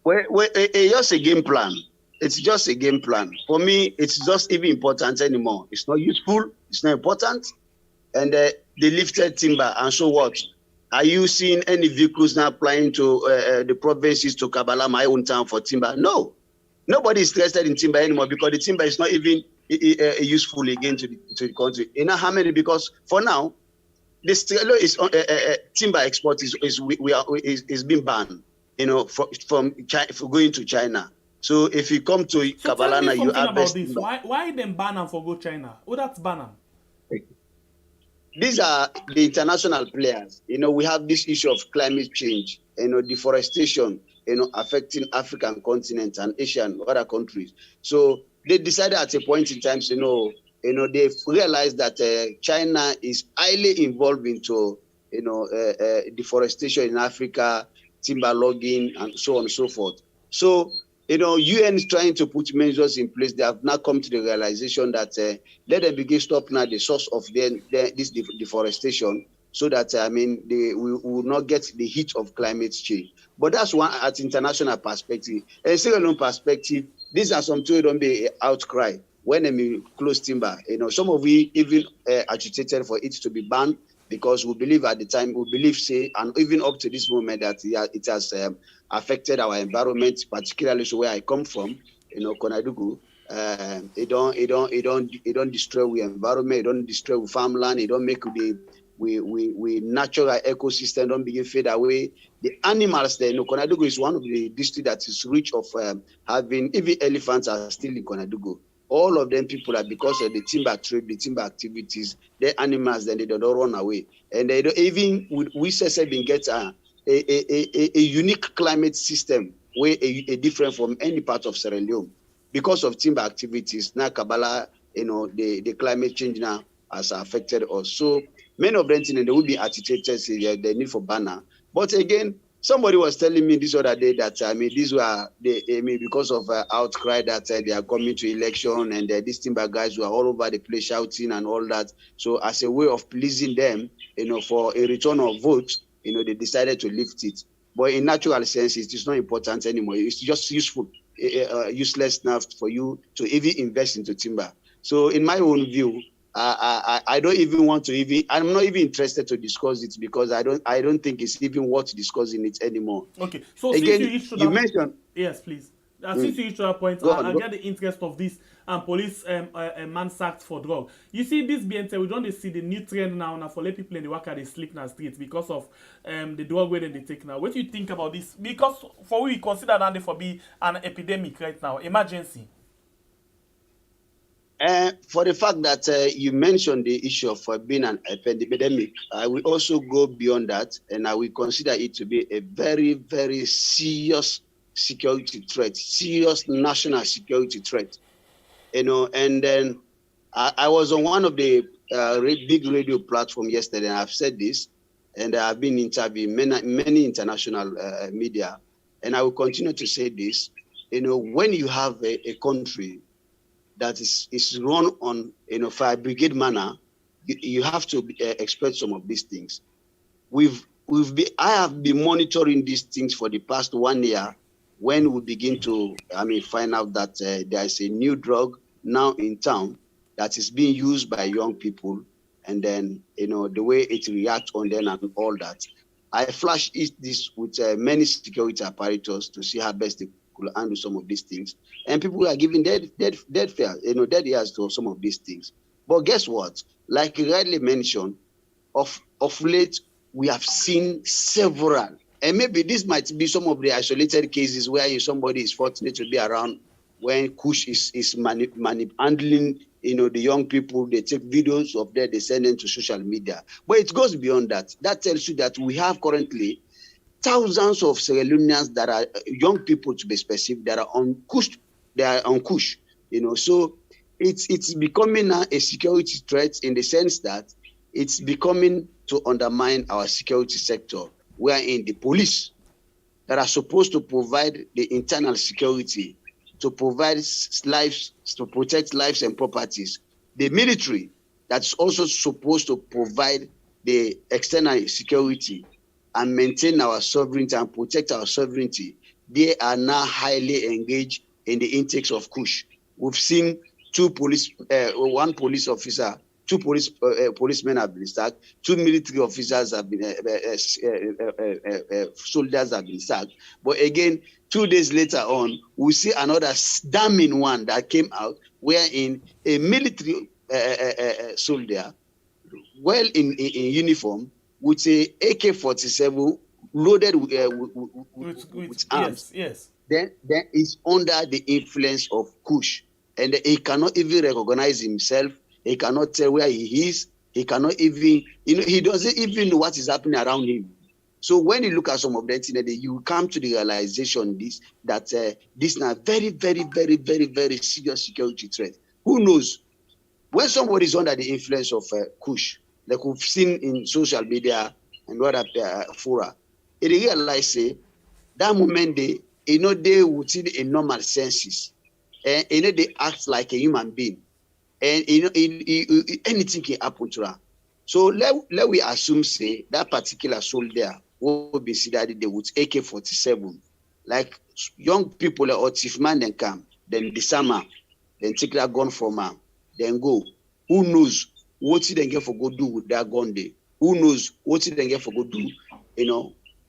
Well, it's just a game plan. It's just a game plan. For me, it's just even important anymore. It's not useful. It's not important. And they lifted timber. And so what? Are you seeing any vehicles now applying to the provinces, to Kabbalah, my own town, for timber? No. Nobody is interested in timber anymore, because the timber is not even useful again to the country. You know how many? Because for now, this timber export is being banned. From China, for going to China. So if you come to Kabbalah, you harvest timber. Why them ban them for go China? Who that's ban them? These are the international players. We have this issue of climate change, deforestation, affecting African continent and Asian other countries. So they decided at a point in time, they realized that China is highly involved into, deforestation in Africa, timber logging, and so on and so forth. So, UN is trying to put measures in place. They have now come to the realization that let them begin stop now the source of this deforestation, so that we will not get the heat of climate change. But that's one at international perspective. And Sierra Leone perspective, these are some two don't be outcry when they close timber. Some of we even agitated for it to be banned, because we believe at the time, and even up to this moment, that it has affected our environment, particularly where I come from, Konadugu. It don't destroy the environment, it don't destroy the farmland, it don't make we natural ecosystem don't begin fade away. The animals there, Konadugu is one of the districts that is rich of having, even elephants are still in Konadugu. All of them people are, because of the timber trade, the timber activities, the animals, then they don't run away. And they don't even, we say been get a unique climate system, where a different from any part of Sierra Leone, because of timber activities. Now Kabbalah, the climate change now has affected us. So many of them, they will be agitated, say they need for banner. But again, somebody was telling me this other day that these were because of outcry that they are coming to election, and these timber guys were all over the place shouting and all that. So as a way of pleasing them, for a return of votes, they decided to lift it. But in natural sense, it is not important anymore. It's just useless now for you to even invest into timber. So in my own view, I don't even want to I'm not even interested to discuss it, because I don't think it's even worth discussing it anymore. Okay, so again, since you mentioned, yes, please. Since you reached that point, I get the interest of this police man sacked for drug. You see, this BNT, we don't see the new trend now for let people in the work they sleep in the streets because of the drug way they take now. What do you think about this? Because for we consider that for be an epidemic right now, emergency. For the fact that you mentioned the issue of being an epidemic, I will also go beyond that, and I will consider it to be a very, very serious security threat, serious national security threat. And then I was on one of the big radio platform yesterday, and I've said this, and I've been interviewing many international media, and I will continue to say this. When you have a country that is run on fire brigade manner, you have to expect some of these things. I have been monitoring these things for the past 1 year. When we begin to find out that there is a new drug now in town that is being used by young people, and then the way it reacts on them and all that. I flash this with many security apparatus to see how best they could handle some of these things, and people are giving dead ears to some of these things. But guess what? Like you rightly mentioned, of late we have seen several, and maybe this might be some of the isolated cases where somebody is fortunate to be around when Kush is handling the young people. They take videos of them, they send them to social media. But it goes beyond that. That tells you that we have currently thousands of Sierra Leoneans that are young people, to be specific, that are on Kush. They are on Kush. So it's becoming now a security threat in the sense that it's becoming to undermine our security sector, wherein the police that are supposed to provide the internal security, to provide lives, to protect lives and properties, the military that's also supposed to provide the external security and maintain our sovereignty and protect our sovereignty, they are now highly engaged in the intakes of Kush. We've seen one police officer, two policemen have been sacked, two military officers have been, soldiers have been sacked. But again, 2 days later on, we see another damning one that came out, wherein a military soldier, well in uniform, with a AK-47 loaded with arms, yes. Then is under the influence of Kush, and he cannot even recognize himself. He cannot tell where he is. He cannot even, he doesn't even know what is happening around him. So when you look at some of that, you come to the realization that this is a very, very, very, very, very serious security threat. Who knows? When somebody is under the influence of Kush, like we've seen in social media and other fora, they realize, say, that moment they would in normal senses, and they act like a human being. And anything can happen to her. So let we assume, say, that particular soldier will be considered with AK-47. Like young people or chief man then come, then disarm her, then take that gun from her, then go. Who knows what he then get for go do with that gun day? Who knows what he then get for go do,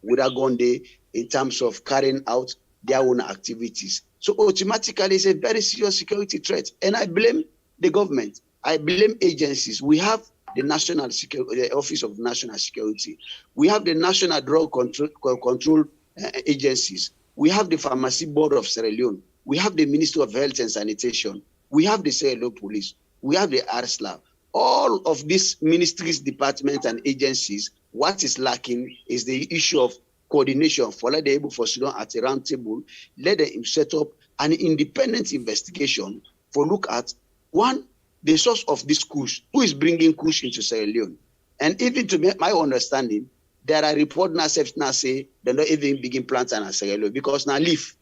with that gun day in terms of carrying out their own activities. So automatically it's a very serious security threat. And I blame the government. I blame agencies. We have the National Security, the Office of National Security. We have the National Drug Control Agencies. We have the Pharmacy Board of Sierra Leone. We have the Ministry of Health and Sanitation. We have the Sierra Leone Police. We have the ARSLA. All of these ministries, departments, and agencies, what is lacking is the issue of coordination. For let them able for sit down at a round table, let them set up an independent investigation for look at one, the source of this Kush, who is bringing Kush into Sierra Leone. And even to my understanding, there are reports now say they're not even begin planting in Sierra Leone because now leaf.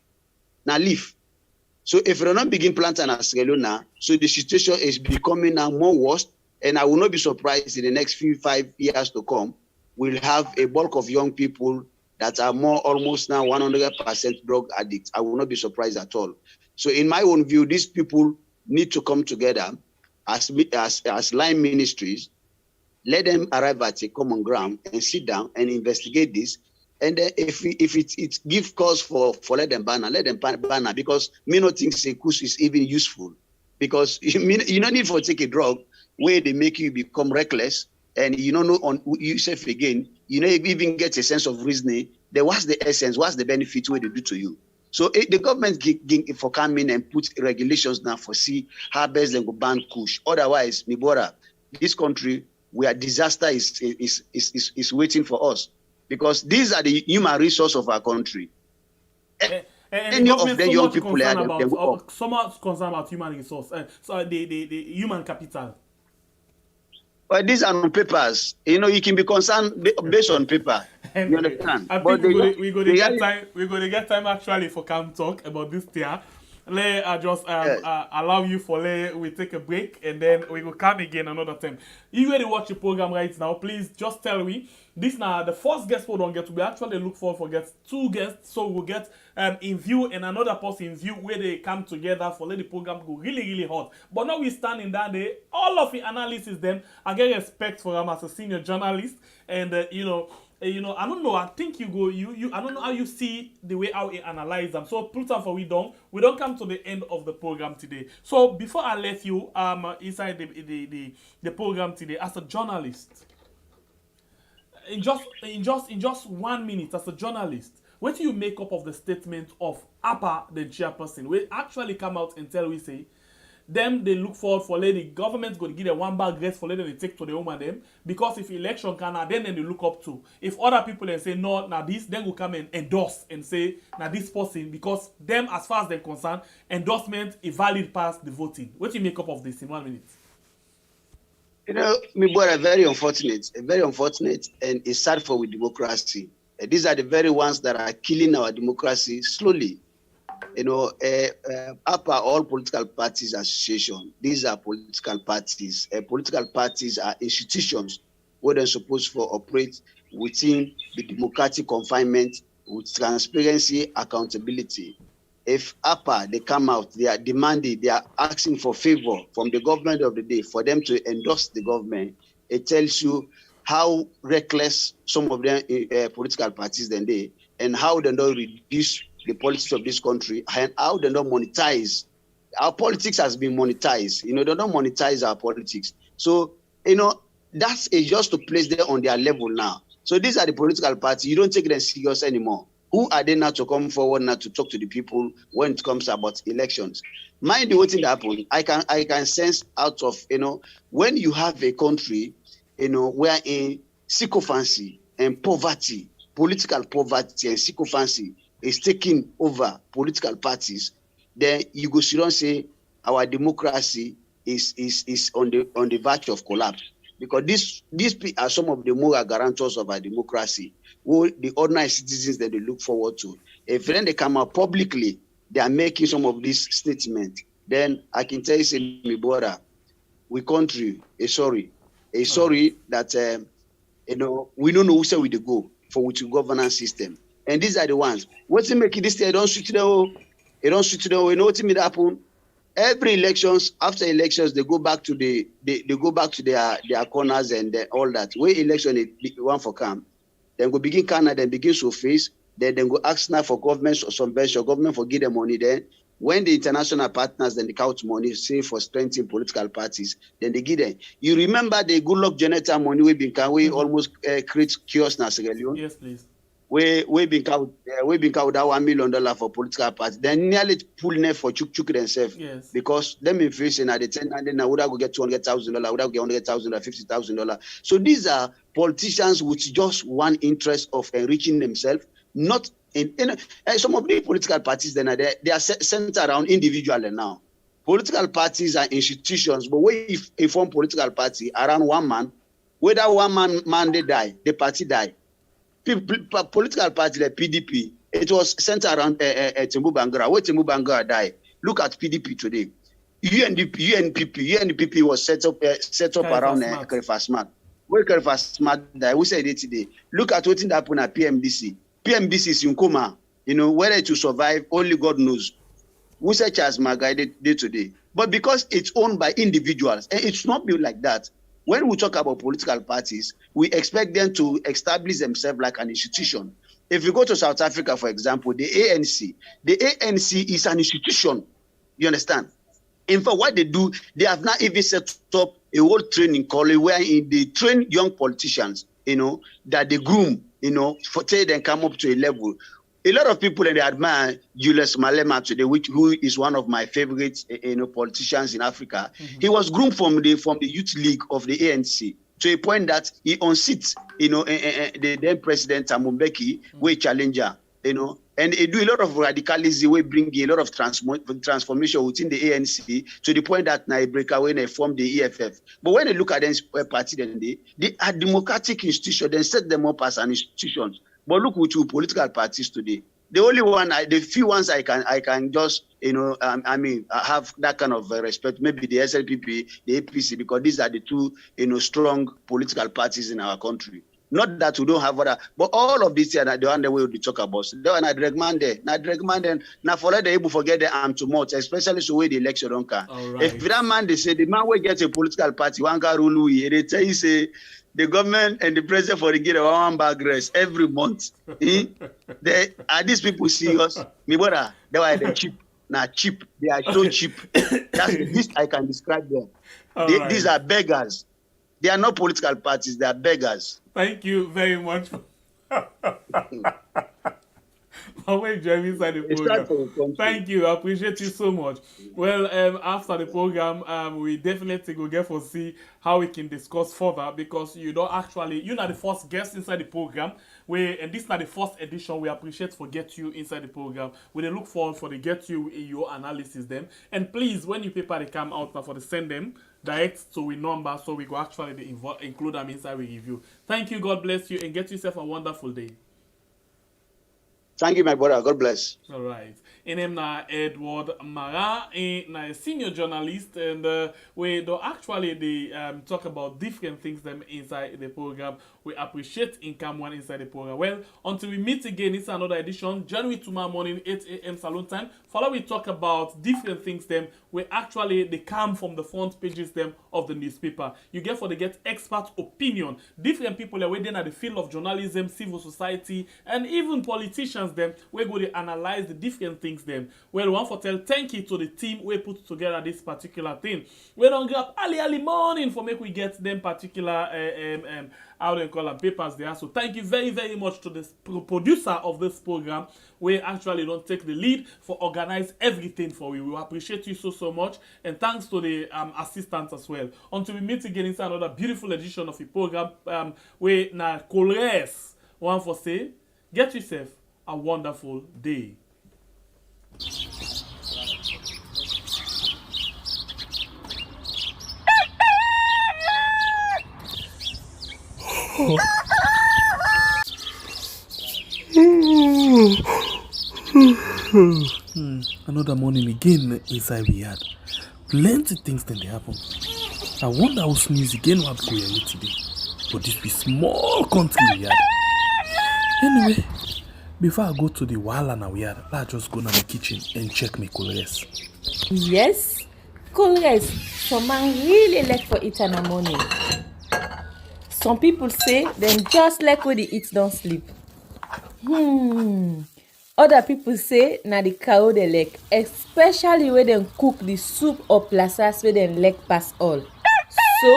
So if they're not begin planting in Sierra Leone now, so the situation is becoming now more worse. And I will not be surprised in the next 5 years to come, we'll have a bulk of young people that are almost now 100% drug addicts. I will not be surprised at all. So in my own view, these people need to come together as line ministries, let them arrive at a common ground and sit down and investigate this. And if it gives cause for let them ban because me not think Kush is even useful, because you don't need to take a drug where they make you become reckless and you don't know on yourself again, you don't even get a sense of reasoning. Then what's the essence, what's the benefit what they do to you? So the government for come in and put regulations now for see how best they go ban Kush. Otherwise, Mibora, this country, where disaster is waiting for us, because these are the human resource of our country. And Any the of government the so young much people concerned they about go up. so much concerned about human resource, so the human capital. But these are on papers. You know, you can be concerned based on paper. You Anyway, understand? I But think we go to get reality, time. We go to get time actually for Cam talk about this tier. Let I just yes. allow you for we take a break and then we will come again another time. You already watch the program right now. Please just tell me this now the first guest we don't get. We actually look forward for get 2 guests, so we'll get in view and another person in view where they come together for let the program go really hot. But now we standing down there, all of the analysis them. I get respect for them as a senior journalist, and you know, I don't know. I think you go. You. I don't know how you see the way how we analyze them. So put time for we don't come to the end of the program today. So before I let you inside the program today as a journalist, in just 1 minute as a journalist, what do you make up of the statement of Appa the chairperson? We actually come out and tell we say. Them they look forward for the government going to give them 1 bag rest for they take to the home and them because if election can then they look up to if other people and say no now this then will come and endorse and say now this person because them as far as they're concerned endorsement is valid past the voting. What do you make up of this in 1 minute? You know, me boy, very unfortunate, and it's sad for with democracy. These are the very ones that are killing our democracy slowly. You know, APA, all political parties association, these are political parties. Political parties are institutions where they're supposed to operate within the democratic confinement with transparency, accountability. If APA, they come out, they are demanding, they are asking for favor from the government of the day for them to endorse the government, it tells you how reckless some of them political parties then they, and how they don't reduce the politics of this country and how they don't monetize. Our politics has been monetized. You know, they don't monetize our politics. So, you know, that's just to place them on their level now. So these are the political parties. You don't take them serious anymore. Who are they now to come forward now to talk to the people when it comes about elections? Mind you, what thing that happened, I can sense out of, you know, when you have a country, you know, where in sycophancy and poverty, political poverty and sycophancy is taking over political parties, then you go sit down say our democracy is on the verge of collapse. Because these are some of the moral guarantors of our democracy, who the ordinary citizens that they look forward to. If then they come out publicly, they are making some of these statements, then I can tell you, say, my brother, we country is sorry that you know, we don't know who say we dey go for which governance system. And these are the ones. What's making this thing? They don't switch them. They don't switch them. You know what will happen? Every elections, after elections, they go back to their corners and all that. Where election is one for come, then go begin Canada, then begin surface, then go ask now for government or some bench or government for give them money. Then when the international partners then they count money, say for strengthening political parties, then they give them. You remember the good luck generator money we almost create chaos now, Sierra Leone? Yes, please. We been count that $1 million for political parties. Then nearly pull net for chuk themselves. Yes. Because them inflation at the 10 and then I would have go get $200,000, would have get $100,000, $50,000. So these are politicians with just one interest of enriching themselves, not in some of the political parties then they are centered around individuals now. Political parties are institutions, but when you form political party around one man, whether one man they die, the party die. Political party like PDP, it was centered around Tembu Bangura. Where Tembu Bangura died, look at PDP today. UNPP was set up around Khalifa Smart. Where Khalifa Smart died, we said it today. Look at what happened at PMDC. PMDC is in coma. You know, whether to survive, only God knows. We such as my guided day today. But because it's owned by individuals, and it's not built like that. When we talk about political parties, we expect them to establish themselves like an institution. If you go to South Africa, for example, the ANC is an institution. You understand? In fact, what they do, they have not even set up a whole training college where they train young politicians, you know, that they groom, you know, for till they come up to a level. A lot of people they admire Julius Malema today, who is one of my favorite, you know, politicians in Africa. Mm-hmm. He was groomed from the youth league of the ANC to a point that he unseats, you know, the then president Thabo Mbeki, way challenger. and they do a lot of radicalism. We bring a lot of transformation within the ANC to the point that now breakaway they form the EFF. But when they look at them party, then they are democratic institutions. They set them up as an institution. But look with two political parties today. The only one, the few ones I can just, have that kind of respect, maybe the SLPP, the APC, because these are the two, strong political parties in our country. Not that we don't have other, but all of this here, the one that we will talk about. Now drag man there, now for that they able forget the arm to much, especially so way the election don't come. Right. If that man they say the man will get a political party, one guy rule, they tell you say the government and the president for the get a one bag rest every month. Are these people serious? Me brother, they were the cheap. Now cheap, they are so cheap. That's the least I can describe them. Right. These are beggars. They are not political parties, they are beggars. Thank you very much for joining inside the program. Thank you. I appreciate you so much. Well, after the program, we definitely go get for see how we can discuss further, because you're not the first guest inside the program. And this is not the first edition. We appreciate for get you inside the program. We look forward for the get you in your analysis them. And please, when you paper they come out now for the send them direct to we number, so we go actually include them inside we review. Thank you. God bless you, and get yourself a wonderful day. Thank you, my brother. God bless. All right. And I'm Edward Mara, and a senior journalist, and we do actually talk about different things them inside the program. We appreciate income one inside the program. Well, until we meet again, it's another edition. Join me tomorrow morning, 8 a.m. Salon time. Follow we talk about different things them. We actually they come from the front pages them of the newspaper. You get for the get expert opinion. Different people are waiting at the field of journalism, civil society, and even politicians them. We're going to analyze the different things them. Well, one for tell thank you to the team we put together this particular thing. We don't grab early morning for make we get them particular how they call them papers there. So thank you very, very much to the producer of this program. We actually don't take the lead for organize everything for you. We appreciate you so much, and thanks to the assistants as well. Until we meet again inside another beautiful edition of the program, we na Colres one for say get yourself a wonderful day. Another morning again inside we had plenty things then they happen. I wonder how sneeze again what go here today. But this be small country we had. Anyway, before I go to the wahala now we had, let's just go to the kitchen and check my colors. Yes, colors. Some man really like for eat in the morning. Some people say them just like when they eat don't sleep. Other people say na the cow they like, especially when they cook the soup or plasas where they like pass all. So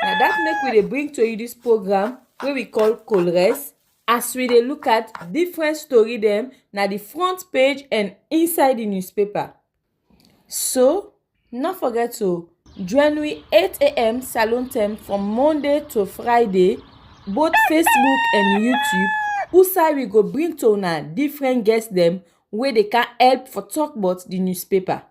now that make we dey bring to you this program where we call Colres, as we dey look at different story them na the front page and inside the newspaper. So not forget to join we 8 a.m. Salon time from Monday to Friday, both Facebook and YouTube. Usai we go bring to una different guests them where they can help for talk about the newspaper.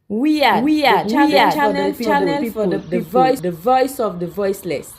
We are channel for the voice of the voiceless.